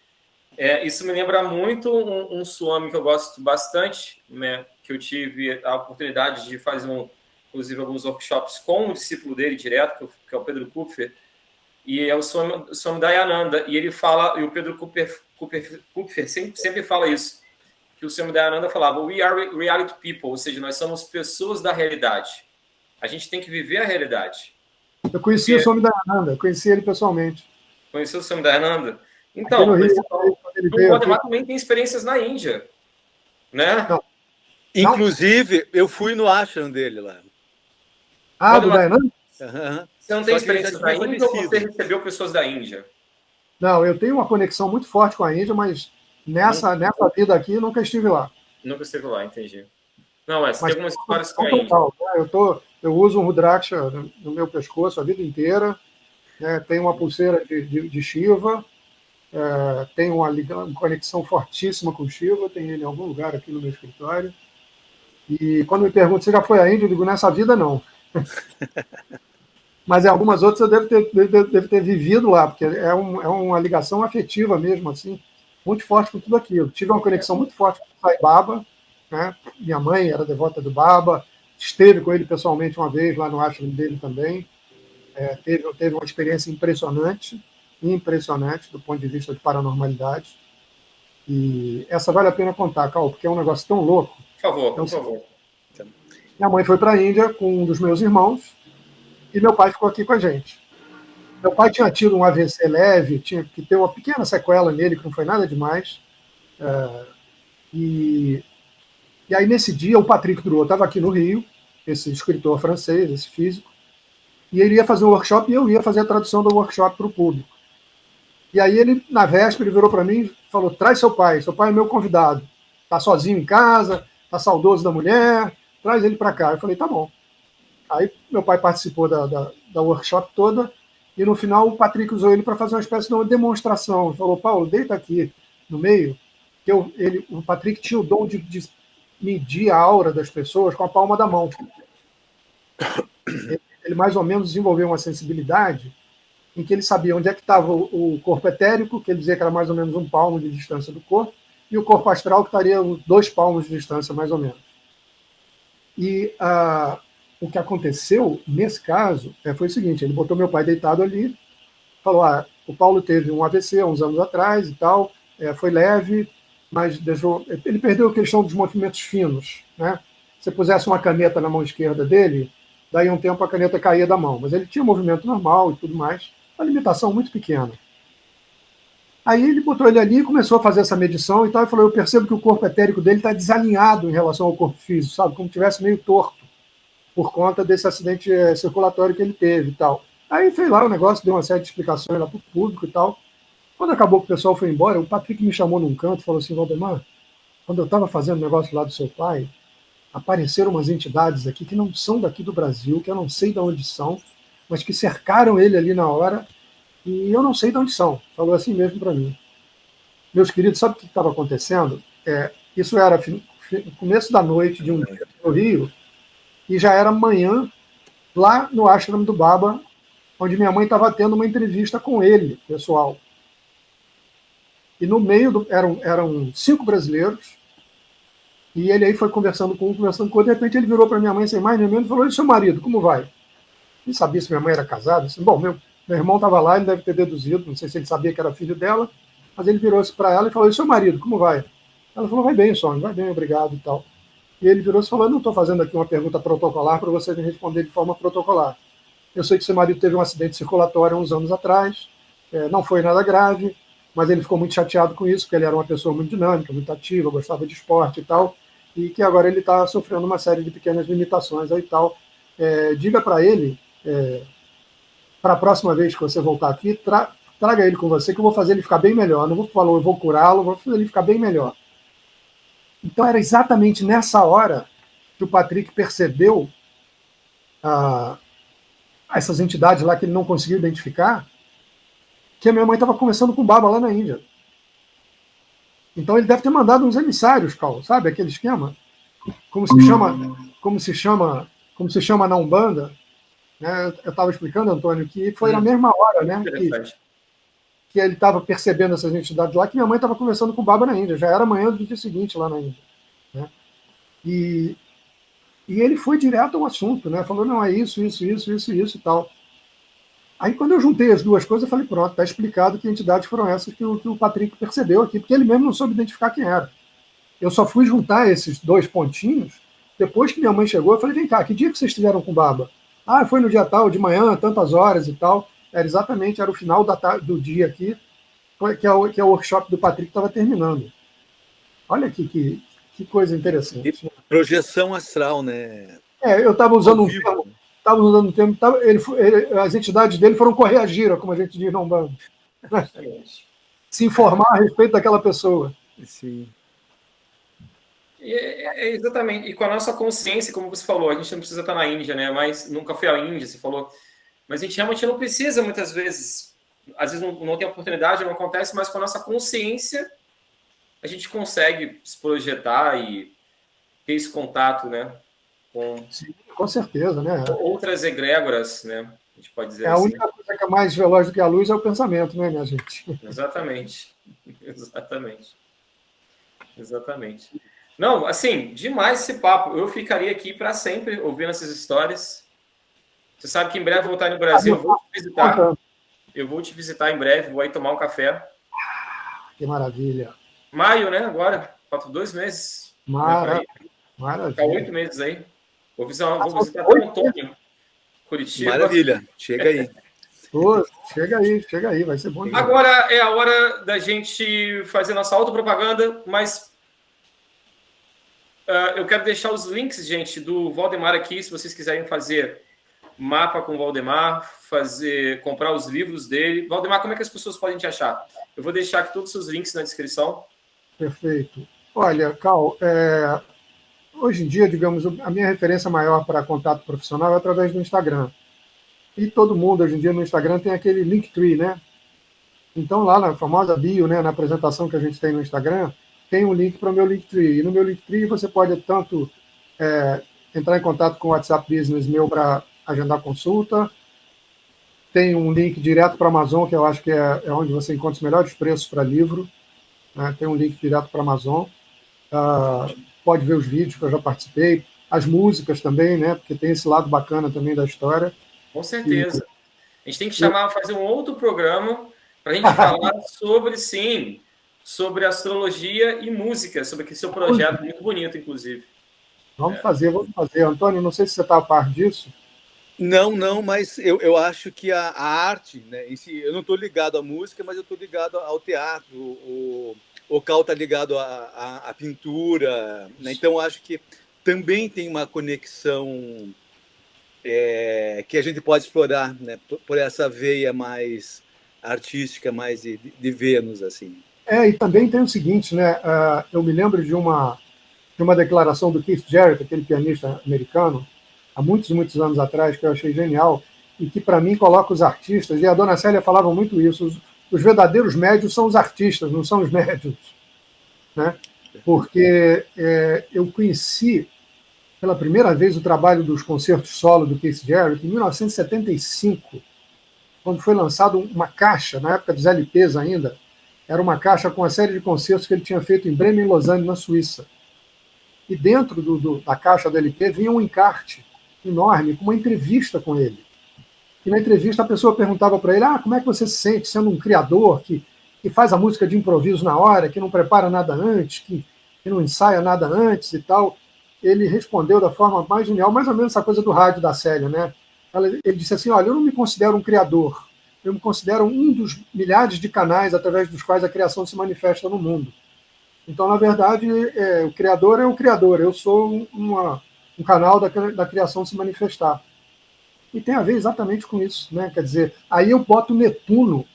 Isso me lembra muito um Swami que eu gosto bastante, né? Que eu tive a oportunidade de fazer, inclusive, alguns workshops com o discípulo dele direto, que é o Pedro Kupfer, e é o Swami Dayananda, e ele fala, e o Pedro Kupfer sempre fala isso, que o Swami Dayananda falava, we are reality people, ou seja, nós somos pessoas da realidade. A gente tem que viver a realidade. Eu conheci o Swami Dayananda, conheci ele pessoalmente. Conheceu o Swami Dayananda? Então, o Valdemar também tem experiências na Índia, né? Não. Inclusive, eu fui no ashram dele lá. Do Dayananda? Você não tem experiências na Índia ou você recebeu pessoas da Índia? Não, eu tenho uma conexão muito forte com a Índia, mas nessa vida aqui nunca estive lá. Nunca esteve lá, entendi. Não, tem algumas histórias com a Índia. Eu uso um Rudraksha no meu pescoço a vida inteira, né? Tenho uma pulseira de Shiva, tenho uma conexão fortíssima com Shiva, tenho ele em algum lugar aqui no meu escritório. E quando me perguntam se já foi à Índia, eu digo, nessa vida não. Mas em algumas outras eu devo ter vivido lá, porque é uma ligação afetiva mesmo, assim, muito forte com tudo aquilo. Tive uma conexão muito forte com o Sai Baba, né? Minha mãe era devota do Baba, esteve com ele pessoalmente uma vez lá no ashram dele também. Teve uma experiência impressionante do ponto de vista de paranormalidade. E essa vale a pena contar, Cal, porque é um negócio tão louco. Por favor. Minha mãe foi para a Índia com um dos meus irmãos, e meu pai ficou aqui com a gente. Meu pai tinha tido um AVC leve, tinha que ter uma pequena sequela nele, que não foi nada demais. E, e aí, nesse dia, o Patrick Drouot estava aqui no Rio, esse escritor francês, esse físico, e ele ia fazer um workshop e eu ia fazer a tradução do workshop para o público. E aí ele, na véspera, ele virou para mim e falou, traz seu pai é meu convidado. Está sozinho em casa, está saudoso da mulher, traz ele para cá. Eu falei, tá bom. Aí meu pai participou da workshop toda, e no final o Patrick usou ele para fazer uma espécie de uma demonstração. Ele falou, Paulo, deita aqui no meio, que o Patrick tinha o dom de medir a aura das pessoas com a palma da mão. Ele mais ou menos desenvolveu uma sensibilidade em que ele sabia onde é que estava o corpo etérico, que ele dizia que era mais ou menos 1 palmo de distância do corpo, e o corpo astral, que estaria 2 palmos de distância, mais ou menos. E o que aconteceu, nesse caso, foi o seguinte, ele botou meu pai deitado ali, falou, o Paulo teve um AVC há uns anos atrás e tal, foi leve, mas ele perdeu a questão dos movimentos finos, né? Se você pusesse uma caneta na mão esquerda dele, daí um tempo a caneta caía da mão, mas ele tinha movimento normal e tudo mais, uma limitação muito pequena. Aí ele botou ele ali, começou a fazer essa medição e tal, e falou, eu percebo que o corpo etérico dele está desalinhado em relação ao corpo físico, sabe, como se estivesse meio torto, por conta desse acidente circulatório que ele teve e tal. Aí fez lá o negócio, deu uma série de explicações lá para o público e tal. Quando acabou que o pessoal foi embora, o Patrick me chamou num canto e falou assim, Valdemar, quando eu estava fazendo o negócio lá do seu pai, apareceram umas entidades aqui que não são daqui do Brasil, que eu não sei de onde são, mas que cercaram ele ali na hora, e eu não sei de onde são. Falou assim mesmo para mim. Meus queridos, sabe o que estava acontecendo? Isso era começo da noite de um dia no Rio, e já era manhã, lá no ashram do Baba, onde minha mãe estava tendo uma entrevista com ele, pessoal. E no meio eram 5 brasileiros, e ele aí foi conversando com um, conversando com outro, de repente ele virou para minha mãe sem mais nem menos e falou, e seu marido, como vai? Não sabia se minha mãe era casada. Disse, bom, meu irmão estava lá, ele deve ter deduzido, não sei se ele sabia que era filho dela, mas ele virou-se para ela e falou, e seu marido, como vai? Ela falou, vai bem, Sônia, vai bem, obrigado e tal. E ele virou-se e falou, não estou fazendo aqui uma pergunta protocolar para você me responder de forma protocolar. Eu sei que seu marido teve um acidente circulatório há uns anos atrás, não foi nada grave, mas ele ficou muito chateado com isso, porque ele era uma pessoa muito dinâmica, muito ativa, gostava de esporte e tal, e que agora ele está sofrendo uma série de pequenas limitações aí e tal. Diga para ele, para a próxima vez que você voltar aqui, traga ele com você, que eu vou fazer ele ficar bem melhor. Não vou falar, eu vou curá-lo, vou fazer ele ficar bem melhor. Então era exatamente nessa hora que o Patrick percebeu essas entidades lá que ele não conseguiu identificar, que a minha mãe estava conversando com o Baba lá na Índia. Então ele deve ter mandado uns emissários, Carl, sabe aquele esquema? Como se chama na Umbanda, né? Eu estava explicando, Antônio, que foi na mesma hora, né, que ele estava percebendo essas entidades lá, que minha mãe estava conversando com o Baba na Índia, já era amanhã do dia seguinte lá na Índia, né? E ele foi direto ao assunto, né? Falou, não, é isso e tal. Aí, quando eu juntei as duas coisas, eu falei, pronto, está explicado que entidades foram essas que o Patrick percebeu aqui, porque ele mesmo não soube identificar quem era. Eu só fui juntar esses 2 pontinhos depois que minha mãe chegou. Eu falei, vem cá, que dia que vocês estiveram com o Baba? Foi no dia tal, de manhã, tantas horas e tal. Era o final do dia aqui, que é o workshop do Patrick que estava terminando. Olha aqui que coisa interessante. Projeção astral, né? Eu estava usando um termo. As entidades dele foram correr a gira, como a gente diz na Umbanda. Se informar a respeito daquela pessoa. Sim. Exatamente. E com a nossa consciência, como você falou, a gente não precisa estar na Índia, né? Mas nunca foi à Índia, você falou. Mas a gente realmente não precisa, muitas vezes. Às vezes não tem oportunidade, não acontece, mas com a nossa consciência a gente consegue se projetar e ter esse contato, né? Sim, com certeza, né? Outras egrégoras, né? A gente pode dizer assim. A única coisa que é mais veloz do que a luz é o pensamento, né, minha gente? Exatamente. Não, assim, demais esse papo. Eu ficaria aqui para sempre ouvindo essas histórias. Você sabe que em breve eu vou estar no Brasil, eu vou te visitar. Eu vou te visitar em breve, vou aí tomar um café. Que maravilha. Maio, né? Agora, faltam 2 meses. Maravilha. Ficar 8 meses aí. Vou visitar até o Antônio. Curitiba. Maravilha, chega aí. Pô, chega aí, vai ser bom demais. Agora é a hora da gente fazer nossa autopropaganda, mas eu quero deixar os links, gente, do Valdemar aqui, se vocês quiserem fazer mapa com o Valdemar, comprar os livros dele. Valdemar, como é que as pessoas podem te achar? Eu vou deixar aqui todos os seus links na descrição. Perfeito. Olha, Cal, hoje em dia, digamos, a minha referência maior para contato profissional é através do Instagram. E todo mundo, hoje em dia, no Instagram tem aquele Linktree, né? Então, lá na famosa bio, né, na apresentação que a gente tem no Instagram, tem um link para o meu Linktree. E no meu Linktree você pode tanto entrar em contato com o WhatsApp Business meu para agendar consulta, tem um link direto para a Amazon, que eu acho que é onde você encontra os melhores preços para livro, né? Tem um link direto para a Amazon. Pode ver os vídeos que eu já participei, as músicas também, né? Porque tem esse lado bacana também da história. Com certeza. A gente tem que fazer um outro programa para a gente falar sobre astrologia e música, sobre aquele seu projeto muito bonito, inclusive. Vamos fazer. Antônio, não sei se você está a par disso. Não, mas eu acho que a arte, né, em si, eu não estou ligado à música, mas eu estou ligado ao teatro, o Cal está ligado à pintura, né? Então acho que também tem uma conexão que a gente pode explorar, né, por essa veia mais artística, mais de Vênus, assim. E também tem o seguinte, né? Eu me lembro de uma declaração do Keith Jarrett, aquele pianista americano, há muitos anos atrás, que eu achei genial, e que, para mim, coloca os artistas, e a dona Célia falava muito isso, os verdadeiros médios são os artistas, não são os médios. Né? Porque eu conheci, pela primeira vez, o trabalho dos concertos solo do Keith Jarrett em 1975, quando foi lançado uma caixa, na época dos LPs ainda, era uma caixa com uma série de concertos que ele tinha feito em Bremen e Lausanne, na Suíça. E dentro da caixa do LP vinha um encarte enorme, com uma entrevista com ele. E na entrevista a pessoa perguntava para ele, como é que você se sente sendo um criador que faz a música de improviso na hora, que não prepara nada antes, que não ensaia nada antes e tal. Ele respondeu da forma mais genial, mais ou menos essa coisa do rádio da Célia, né? Ele disse assim, olha, eu não me considero um criador, eu me considero um dos milhares de canais através dos quais a criação se manifesta no mundo. Então, na verdade, o criador é o criador, eu sou um canal da criação se manifestar. E tem a ver exatamente com isso, né? Quer dizer, aí eu boto Netuno,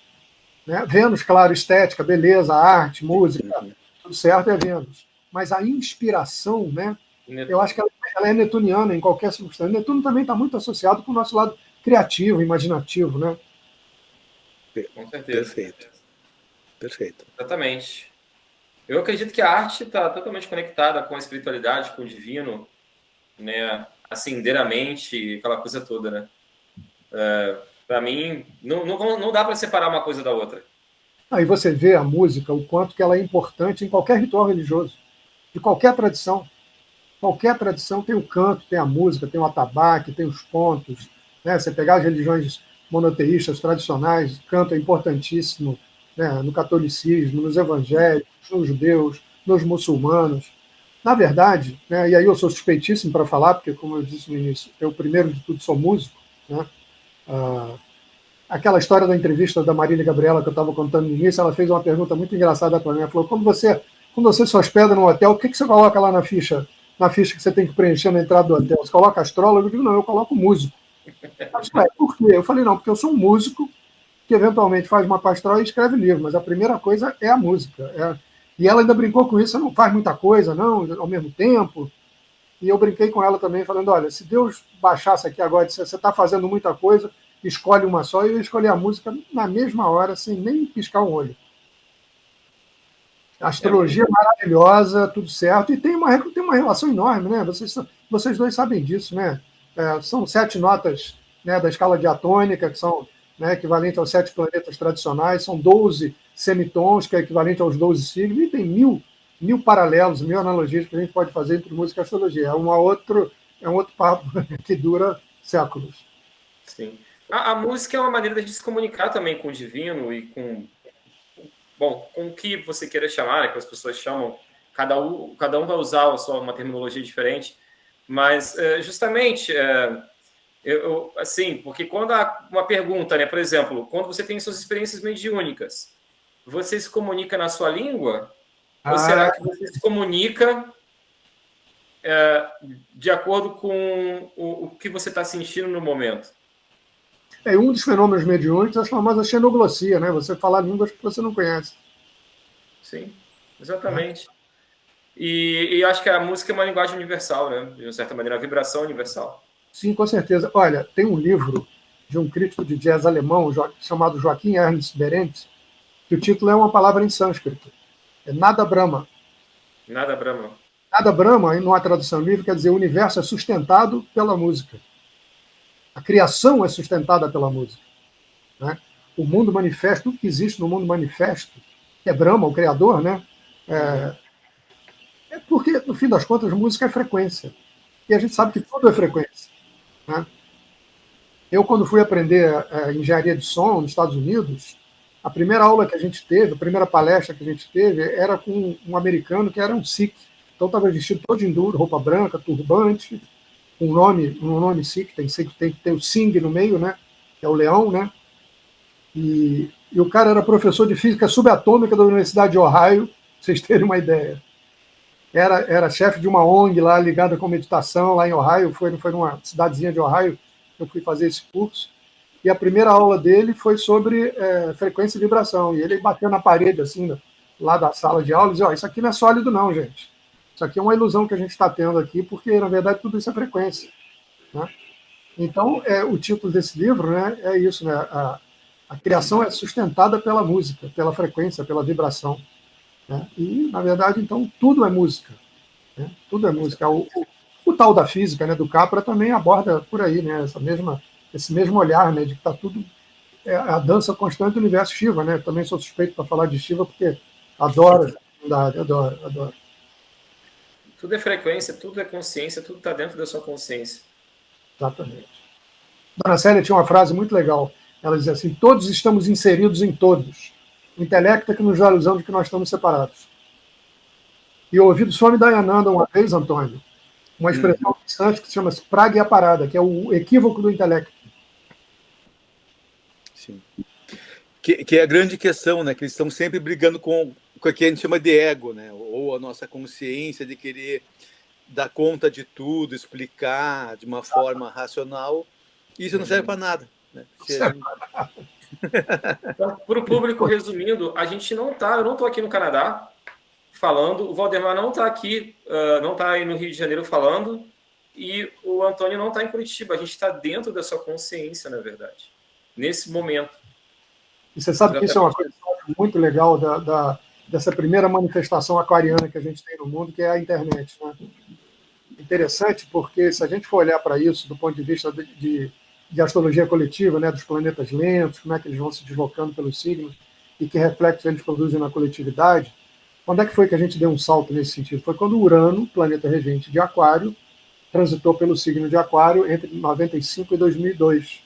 né? Vênus, claro, estética, beleza, arte, música, tudo certo é Vênus. Mas a inspiração, né? Eu acho que ela é netuniana em qualquer circunstância. Netuno também está muito associado com o nosso lado criativo, imaginativo, né? Com certeza. Perfeito. Exatamente. Eu acredito que a arte está totalmente conectada com a espiritualidade, com o divino, né? Acender a mente, aquela coisa toda, né? Para mim, não dá para separar uma coisa da outra. Aí você vê a música, o quanto que ela é importante em qualquer ritual religioso, de qualquer tradição. Qualquer tradição tem o canto, tem a música, tem o atabaque, tem os pontos. Né? Você pegar as religiões monoteístas tradicionais, o canto é importantíssimo, né? No catolicismo, nos evangélicos, nos judeus, nos muçulmanos. Na verdade, né, e aí eu sou suspeitíssimo para falar, porque, como eu disse no início, eu, primeiro de tudo, sou músico. Né? Aquela história da entrevista da Marília Gabriela que eu estava contando no início, ela fez uma pergunta muito engraçada para mim. Ela falou, quando você se hospeda num hotel, o que você coloca lá na ficha que você tem que preencher na entrada do hotel? Você coloca astrólogo? Eu digo, não, eu coloco músico. Ela disse, por quê? Eu falei, não, porque eu sou um músico que eventualmente faz uma pastoral e escreve livro, mas a primeira coisa é a música. E ela ainda brincou com isso, você não faz muita coisa, não, ao mesmo tempo. E eu brinquei com ela também, falando, olha, se Deus baixasse aqui agora e dissesse, você está fazendo muita coisa, escolhe uma só, e eu ia escolher a música na mesma hora, sem nem piscar um olho. A astrologia é maravilhosa, tudo certo, e tem uma relação enorme, né? Vocês dois sabem disso, né? São 7 notas, né, da escala diatônica, que são, né, equivalente aos 7 planetas tradicionais, são 12 semitons, que é equivalente aos 12 signos, e tem mil paralelos, 1000 analogias que a gente pode fazer entre música e astrologia. É um outro papo que dura séculos. Sim. A música é uma maneira de a gente se comunicar também com o divino e com o que você queira chamar, né, que as pessoas chamam. Cada um vai usar uma terminologia diferente, mas justamente Assim, porque quando há uma pergunta, né, por exemplo, quando você tem suas experiências mediúnicas, você se comunica na sua língua? Ou será Ah, que você se comunica de acordo com o que você está sentindo no momento? um dos fenômenos mediúnicos é a famosa xenoglossia, né? Você falar línguas que você não conhece. Sim, Né? exatamente. E acho que a música é uma linguagem universal, né? De uma certa maneira, a vibração é universal. Sim, com certeza. Olha, tem um livro de um crítico de jazz alemão chamado Joaquim Ernst Berendt, que o título é uma palavra em sânscrito. É Nada Brahma. Nada, Brahma. Nada Brahma, em uma tradução livre, quer dizer o universo é sustentado pela música. A criação é sustentada pela música. Né? O mundo manifesto, tudo que existe no mundo manifesto, que é Brahma, o criador, né? Uhum. É porque, no fim das contas, música é frequência. E a gente sabe que tudo é frequência. Né? Eu, quando fui aprender engenharia de som nos Estados Unidos, a primeira aula que a gente teve, a primeira palestra que a gente teve, era com um americano que era um Sikh. Então, estava vestido todo em duro, roupa branca, turbante, um nome Sikh, tem que ter o Singh no meio, né? Que é o leão, né? E o cara era professor de física subatômica da Universidade de Ohio, pra vocês terem uma ideia. Era chefe de uma ONG lá ligada com meditação lá em Ohio, foi numa cidadezinha de Ohio que eu fui fazer esse curso. E a primeira aula dele foi sobre frequência e vibração. E ele bateu na parede, assim, lá da sala de aula, e dizia: oh, isso aqui não é sólido, não, gente. Isso aqui é uma ilusão que a gente está tendo aqui, porque, na verdade, tudo isso é frequência. Né? Então, o título desse livro, né, é isso, né? A criação é sustentada pela música, pela frequência, pela vibração. Né? E, na verdade, então, tudo é música. Né? Tudo é música. O tal da física, né, do Capra, também aborda por aí, né, esse mesmo olhar, né, de que está tudo a dança constante do universo Shiva. Né? Também sou suspeito para falar de Shiva, porque adoro, adoro, adoro. Tudo é frequência, tudo é consciência, tudo está dentro da sua consciência. Exatamente. Dona Célia tinha uma frase muito legal. Ela dizia assim: todos estamos inseridos em todos. O intelecto é que nos dá a ilusão de que nós estamos separados. E eu ouvi do Swami Dayananda uma vez, Antônio, uma expressão em sânscrito que chama-se pragyaparada, que é o equívoco do intelecto. Sim. Que é a grande questão, né? Que eles estão sempre brigando com o que a gente chama de ego, né? Ou a nossa consciência de querer dar conta de tudo, explicar de uma forma racional. Isso não serve para nada. Né? Então, para o público, resumindo, a gente não tá, eu não estou aqui no Canadá falando, o Valdemar não está aqui, não está aí no Rio de Janeiro falando, e o Antônio não está em Curitiba. A gente está dentro da sua consciência, na verdade, nesse momento. E você sabe que isso é uma coisa muito legal dessa primeira manifestação aquariana que a gente tem no mundo, que é a internet. Né? Interessante porque, se a gente for olhar para isso do ponto de vista de astrologia coletiva, né, dos planetas lentos, como é que eles vão se deslocando pelos signos e que reflexos eles produzem na coletividade, quando é que foi que a gente deu um salto nesse sentido? Foi quando Urano, planeta regente de Aquário, transitou pelo signo de Aquário entre 95 e 2002.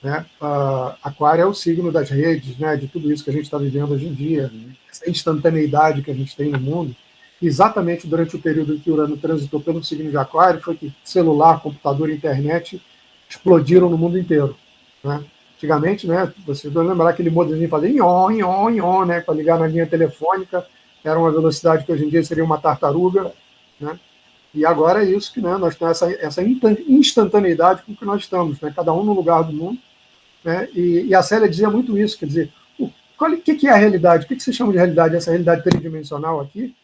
Né? Aquário é o signo das redes, né? De tudo isso que a gente está vivendo hoje em dia, essa instantaneidade que a gente tem no mundo. Exatamente durante o período em que Urano transitou pelo signo de Aquário, foi que celular, computador e internet explodiram no mundo inteiro. Né? Antigamente, né, você vai lembrar aquele modelinho fazer ion, né, para ligar na linha telefônica, era uma velocidade que hoje em dia seria uma tartaruga. Né? E agora é isso que, né, nós temos essa instantaneidade com que nós estamos, né, cada um no lugar do mundo. Né? E a Célia dizia muito isso, quer dizer, o que é a realidade? O que você chama de realidade? Essa realidade tridimensional aqui?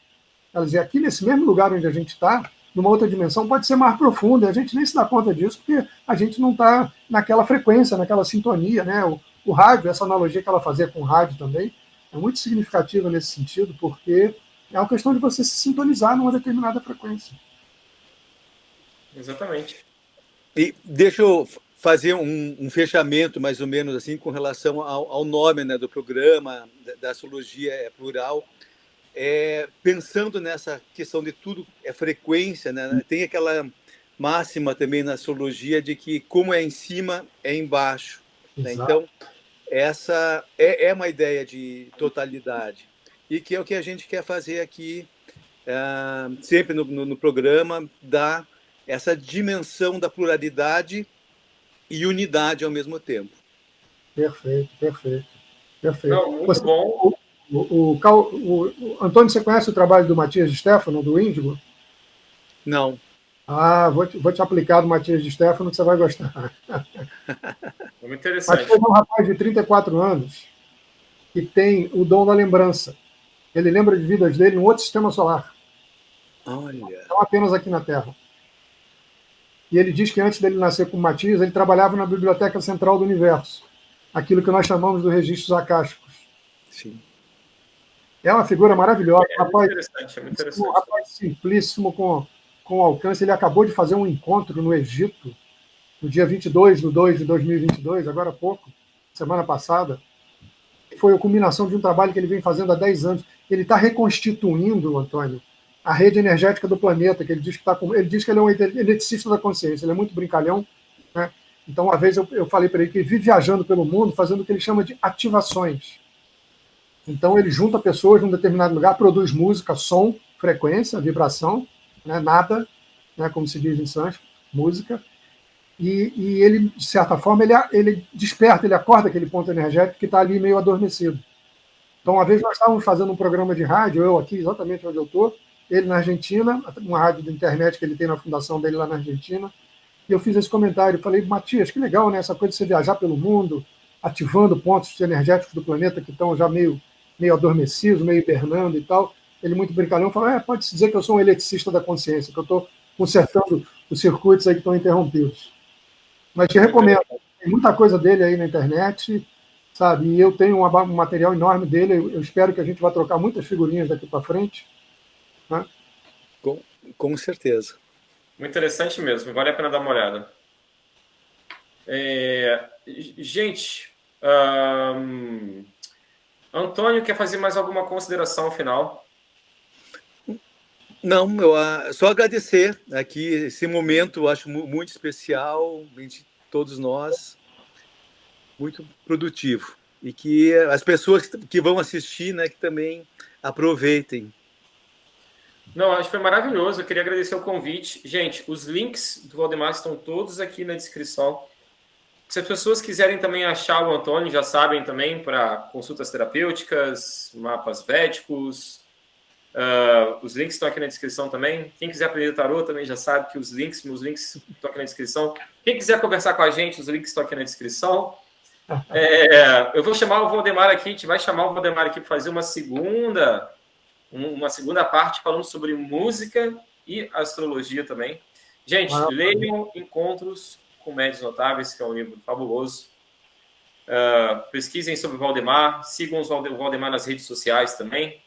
Ela dizia, aqui nesse mesmo lugar onde a gente está, numa outra dimensão, pode ser mais profunda, e a gente nem se dá conta disso, porque a gente não está naquela frequência, naquela sintonia. Né? O rádio, essa analogia que ela fazia com o rádio também, é muito significativa nesse sentido, porque é uma questão de você se sintonizar numa determinada frequência. Exatamente. E deixa eu fazer um fechamento, mais ou menos assim, com relação ao nome, né, do programa, da astrologia plural. Pensando nessa questão de tudo é frequência, né? Tem aquela máxima também na astrologia de que como é em cima, é embaixo. Né? Então, essa é uma ideia de totalidade. E que é o que a gente quer fazer aqui, sempre no programa, dar essa dimensão da pluralidade e unidade ao mesmo tempo. Perfeito, perfeito, perfeito. Não, muito bom. O Antônio, você conhece o trabalho do Matias de Stefano, do Índigo? Não. Ah, vou te aplicar do Matias de Stefano que você vai gostar. Muito interessante. Matias é um rapaz de 34 anos que tem o dom da lembrança. Ele lembra de vidas dele em outro sistema solar, Olha. não apenas aqui na Terra. E ele diz que antes dele nascer com o Matias, ele trabalhava na Biblioteca Central do Universo, aquilo que nós chamamos de registros acásticos. Sim. É uma figura maravilhosa, É muito interessante, é muito interessante. Um rapaz simplíssimo, com alcance. Ele acabou de fazer um encontro no Egito, no dia 22/2/2022, agora há pouco, semana passada. Foi a culminação de um trabalho que ele vem fazendo há 10 anos. Ele está reconstituindo, Antônio, a rede energética do planeta, que ele diz que está com. Ele diz que ele é um eletricista da consciência, ele é muito brincalhão, né? Então, uma vez eu falei para ele que ele vive viajando pelo mundo, fazendo o que ele chama de ativações. Então, ele junta pessoas num determinado lugar, produz música, som, frequência, vibração, né? Nada, né? Como se diz em sânscrito, música. E ele, de certa forma, ele desperta, ele acorda aquele ponto energético que está ali meio adormecido. Então, uma vez nós estávamos fazendo um programa de rádio, eu aqui, exatamente onde eu estou, ele na Argentina, uma rádio de internet que ele tem na fundação dele lá na Argentina, e eu fiz esse comentário, falei, Matias, que legal, né, essa coisa de você viajar pelo mundo, ativando pontos energéticos do planeta que estão já meio adormecidos, meio hibernando e tal. Ele, muito brincalhão, falou, pode-se dizer que eu sou um eletricista da consciência, que eu estou consertando os circuitos aí que estão interrompidos. Mas te recomendo, tem muita coisa dele aí na internet, sabe? E eu tenho um material enorme dele, eu espero que a gente vá trocar muitas figurinhas daqui para frente. Né? Com certeza. Muito interessante mesmo, vale a pena dar uma olhada. Gente, Antônio, quer fazer mais alguma consideração final? Não, só agradecer aqui esse momento, eu acho muito especial, entre todos nós, muito produtivo. E que as pessoas que vão assistir, né, que também aproveitem. Não, acho que foi maravilhoso. Eu queria agradecer o convite. Gente, os links do Valdemar estão todos aqui na descrição. Se as pessoas quiserem também achar o Antônio, já sabem também, para consultas terapêuticas, mapas védicos, os links estão aqui na descrição também. Quem quiser aprender tarô também já sabe que meus links estão aqui na descrição. Quem quiser conversar com a gente, os links estão aqui na descrição. Eu vou chamar o Valdemar aqui, a gente vai chamar o Valdemar aqui para fazer uma segunda parte falando sobre música e astrologia também. Gente, leiam Encontros com Médiuns Notáveis, que é um livro fabuloso. Pesquisem sobre o Valdemar, sigam o Valdemar nas redes sociais também.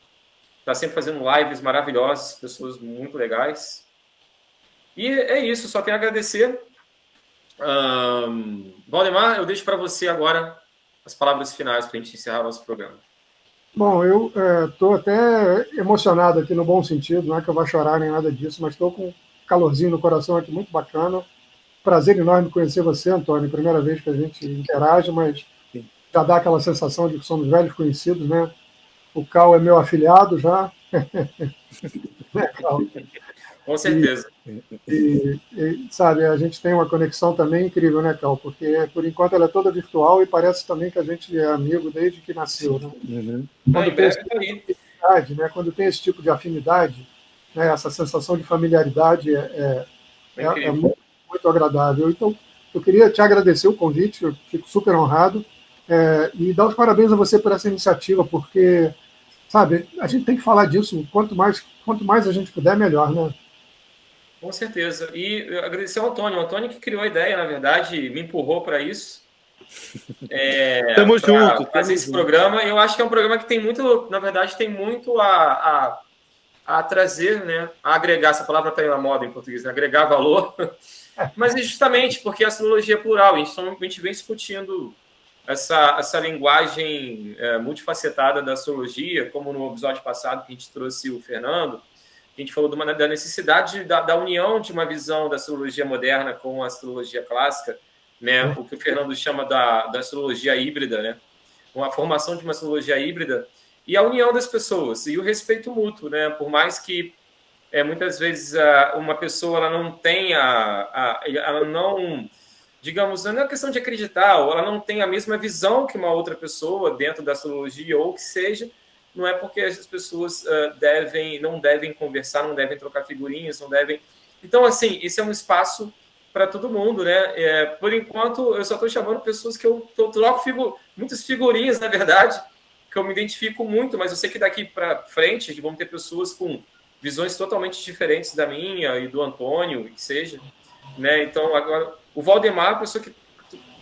Está sempre fazendo lives maravilhosas, pessoas muito legais. E é isso, só tenho a agradecer. Valdemar, eu deixo para você agora as palavras finais para a gente encerrar o nosso programa. Bom, eu estou até emocionado aqui no bom sentido, não é que eu vá chorar nem nada disso, mas estou com um calorzinho no coração aqui muito bacana. Prazer enorme conhecer você, Antônio, primeira vez que a gente interage, mas já dá aquela sensação de que somos velhos conhecidos, né? O Cal é meu afilhado já. Né, Cal? Com certeza. Sabe, a gente tem uma conexão também incrível, né, Cal? Porque, por enquanto, ela é toda virtual e parece também que a gente é amigo desde que nasceu, né? Uhum. Quando tem esse tipo de afinidade, né, essa sensação de familiaridade é muito, muito agradável. Então, eu queria te agradecer o convite, eu fico super honrado, e dar os parabéns a você por essa iniciativa, porque, sabe, a gente tem que falar disso, quanto mais a gente puder, melhor, né? Com certeza. E agradecer ao Antônio. O Antônio que criou a ideia, na verdade, me empurrou para isso. Tamo junto. Fazer esse programa. Eu acho que é um programa que tem muito, na verdade, tem muito a trazer, né? A agregar, essa palavra está na moda em português, né? Agregar valor. Mas é justamente porque a astrologia é plural. A gente vem discutindo essa linguagem multifacetada da astrologia, como no episódio passado que a gente trouxe o Fernando. A gente falou da necessidade da união de uma visão da astrologia moderna com a astrologia clássica, né? O que o Fernando chama da astrologia híbrida, né? Uma formação de uma astrologia híbrida e a união das pessoas e o respeito mútuo, né? Por mais que muitas vezes uma pessoa ela não tem ela não, digamos, não é questão de acreditar, ou ela não tem a mesma visão que uma outra pessoa dentro da astrologia, ou que seja, não é porque essas pessoas não devem conversar, não devem trocar figurinhas, não devem... Então, assim, esse é um espaço para todo mundo, né? Por enquanto, eu só estou chamando pessoas que eu troco muitas figurinhas, na verdade, que eu me identifico muito, mas eu sei que daqui para frente vão ter pessoas com visões totalmente diferentes da minha e do Antônio, que seja, né? Então, agora, o Valdemar é uma pessoa que,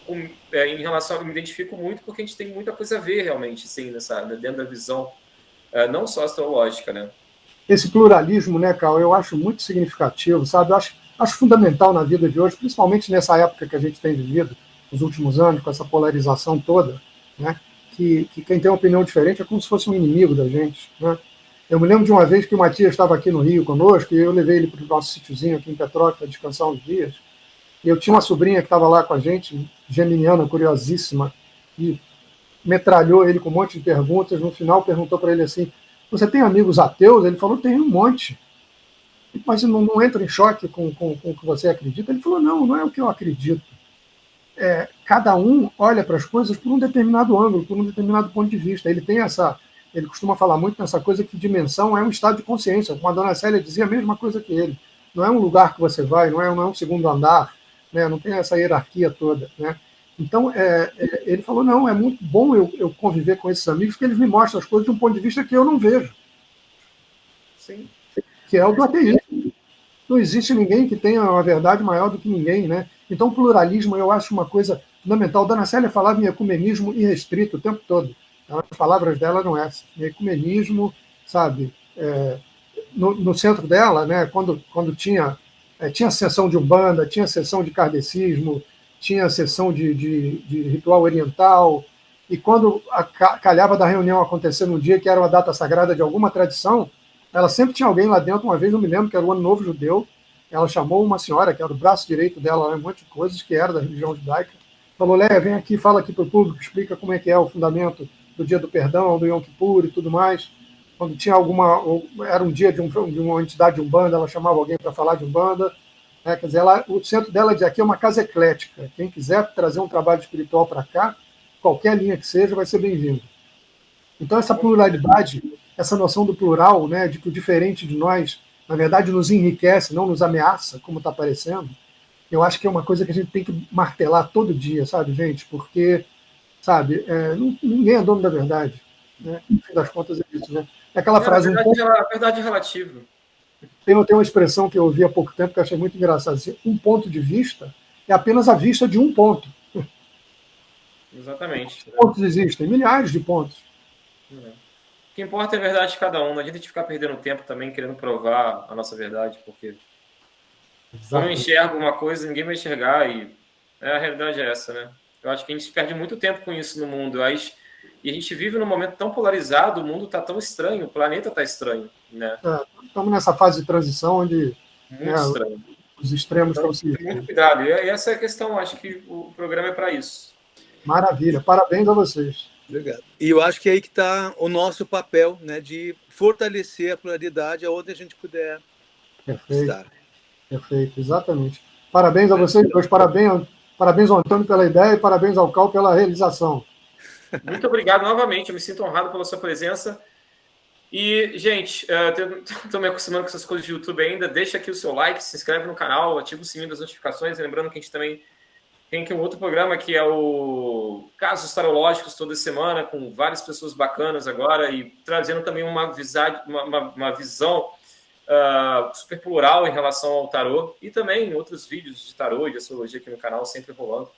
em relação a eu me identifico muito, porque a gente tem muita coisa a ver, realmente, assim, dentro da visão, não só astrológica, né? Esse pluralismo, né, Carl, eu acho muito significativo, sabe? Eu acho fundamental na vida de hoje, principalmente nessa época que a gente tem vivido, nos últimos anos, com essa polarização toda, né? Que quem tem uma opinião diferente é como se fosse um inimigo da gente, né? Eu me lembro de uma vez que o Matias estava aqui no Rio conosco, e eu levei ele para o nosso sítiozinho aqui em Petrópolis para descansar uns dias, e eu tinha uma sobrinha que estava lá com a gente, geminiana, curiosíssima, e metralhou ele com um monte de perguntas. No final perguntou para ele assim: você tem amigos ateus? Ele falou: tem um monte. Mas não entra em choque com o que você acredita? Ele falou: não é o que eu acredito. Cada um olha para as coisas por um determinado ângulo, por um determinado ponto de vista. Ele costuma falar muito nessa coisa que dimensão é um estado de consciência. Como a dona Célia dizia, a mesma coisa que ele. Não é um lugar que você vai, não é um segundo andar, né? Não tem essa hierarquia toda, né? Então, ele falou: não, é muito bom eu conviver com esses amigos, porque eles me mostram as coisas de um ponto de vista que eu não vejo. Sim. Que é o do ateísmo. Não existe ninguém que tenha uma verdade maior do que ninguém, né? Então, o pluralismo eu acho uma coisa fundamental. Dona Célia falava em ecumenismo irrestrito o tempo todo. As palavras dela não essa. Ecumenismo, sabe? No centro dela, né? Quando tinha sessão de Umbanda, tinha sessão de kardecismo, tinha sessão de ritual oriental, e quando calhava da reunião acontecer num dia que era uma data sagrada de alguma tradição, ela sempre tinha alguém lá dentro. Uma vez eu me lembro que era o Ano Novo Judeu, ela chamou uma senhora, que era o braço direito dela, um monte de coisas, que era da religião judaica, falou: Léa, vem aqui, fala aqui para o público, explica como é que é o fundamento do Dia do Perdão, do Yom Kippur e tudo mais. Quando tinha era um dia de uma entidade de Umbanda, ela chamava alguém para falar de Umbanda. Quer dizer, o centro dela diz: aqui é uma casa eclética. Quem quiser trazer um trabalho espiritual para cá, qualquer linha que seja, vai ser bem-vindo. Então, essa pluralidade, essa noção do plural, né, de que o diferente de nós, na verdade, nos enriquece, não nos ameaça, como está parecendo, eu acho que é uma coisa que a gente tem que martelar todo dia, sabe, gente? Porque, sabe, ninguém é dono da verdade. Né? No fim das contas, é isso, né? É aquela frase... A verdade é relativa. Tem uma expressão que eu ouvi há pouco tempo que eu achei muito engraçada. Assim: um ponto de vista é apenas a vista de um ponto. Exatamente. Quantos pontos existem? Milhares de pontos. O que importa é a verdade de cada um. Não adianta a gente ficar perdendo tempo também querendo provar a nossa verdade, porque quando eu enxergo uma coisa, ninguém vai enxergar, e a realidade é essa, né? Eu acho que a gente perde muito tempo com isso no mundo. E a gente vive num momento tão polarizado, o mundo está tão estranho, o planeta está estranho, né? Estamos nessa fase de transição onde estranho. Os extremos então, estão se... Muito cuidado. E essa é a questão. Acho que o programa é para isso. Maravilha. Parabéns a vocês. Obrigado. E eu acho que é aí que está o nosso papel, né, de fortalecer a pluralidade aonde a gente puder estar. Perfeito, exatamente. Parabéns a vocês dois. Parabéns ao Antônio pela ideia e parabéns ao Cal pela realização. Muito obrigado novamente. Eu me sinto honrado pela sua presença. E, gente, estou me acostumando com essas coisas de YouTube ainda. Deixa aqui o seu like, se inscreve no canal, ativa o sininho das notificações. Lembrando que a gente também tem aqui um outro programa que é o Casos Tarológicos toda semana, com várias pessoas bacanas agora e trazendo também uma visão super plural em relação ao tarô, e também outros vídeos de tarô e de astrologia aqui no canal, sempre rolando.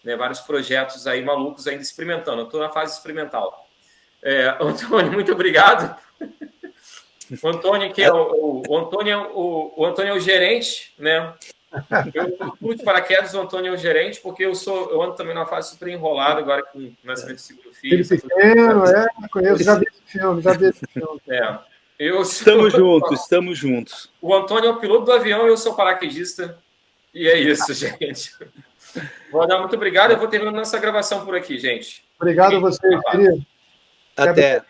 Né, vários projetos aí malucos ainda experimentando. Eu estou na fase experimental. Antônio, muito obrigado. O Antônio, que o Antônio é o gerente, né? Eu fui de paraquedas, o Antônio é o gerente, porque eu ando também numa fase super enrolada agora com o nascimento do segundo filho. Filho pequeno, conheço, já vi esse filme. Estamos juntos. O Antônio é o piloto do avião e eu sou paraquedista. E é isso, gente. Muito obrigado. Eu vou terminando nossa gravação por aqui, gente. Obrigado a vocês, querido. Até.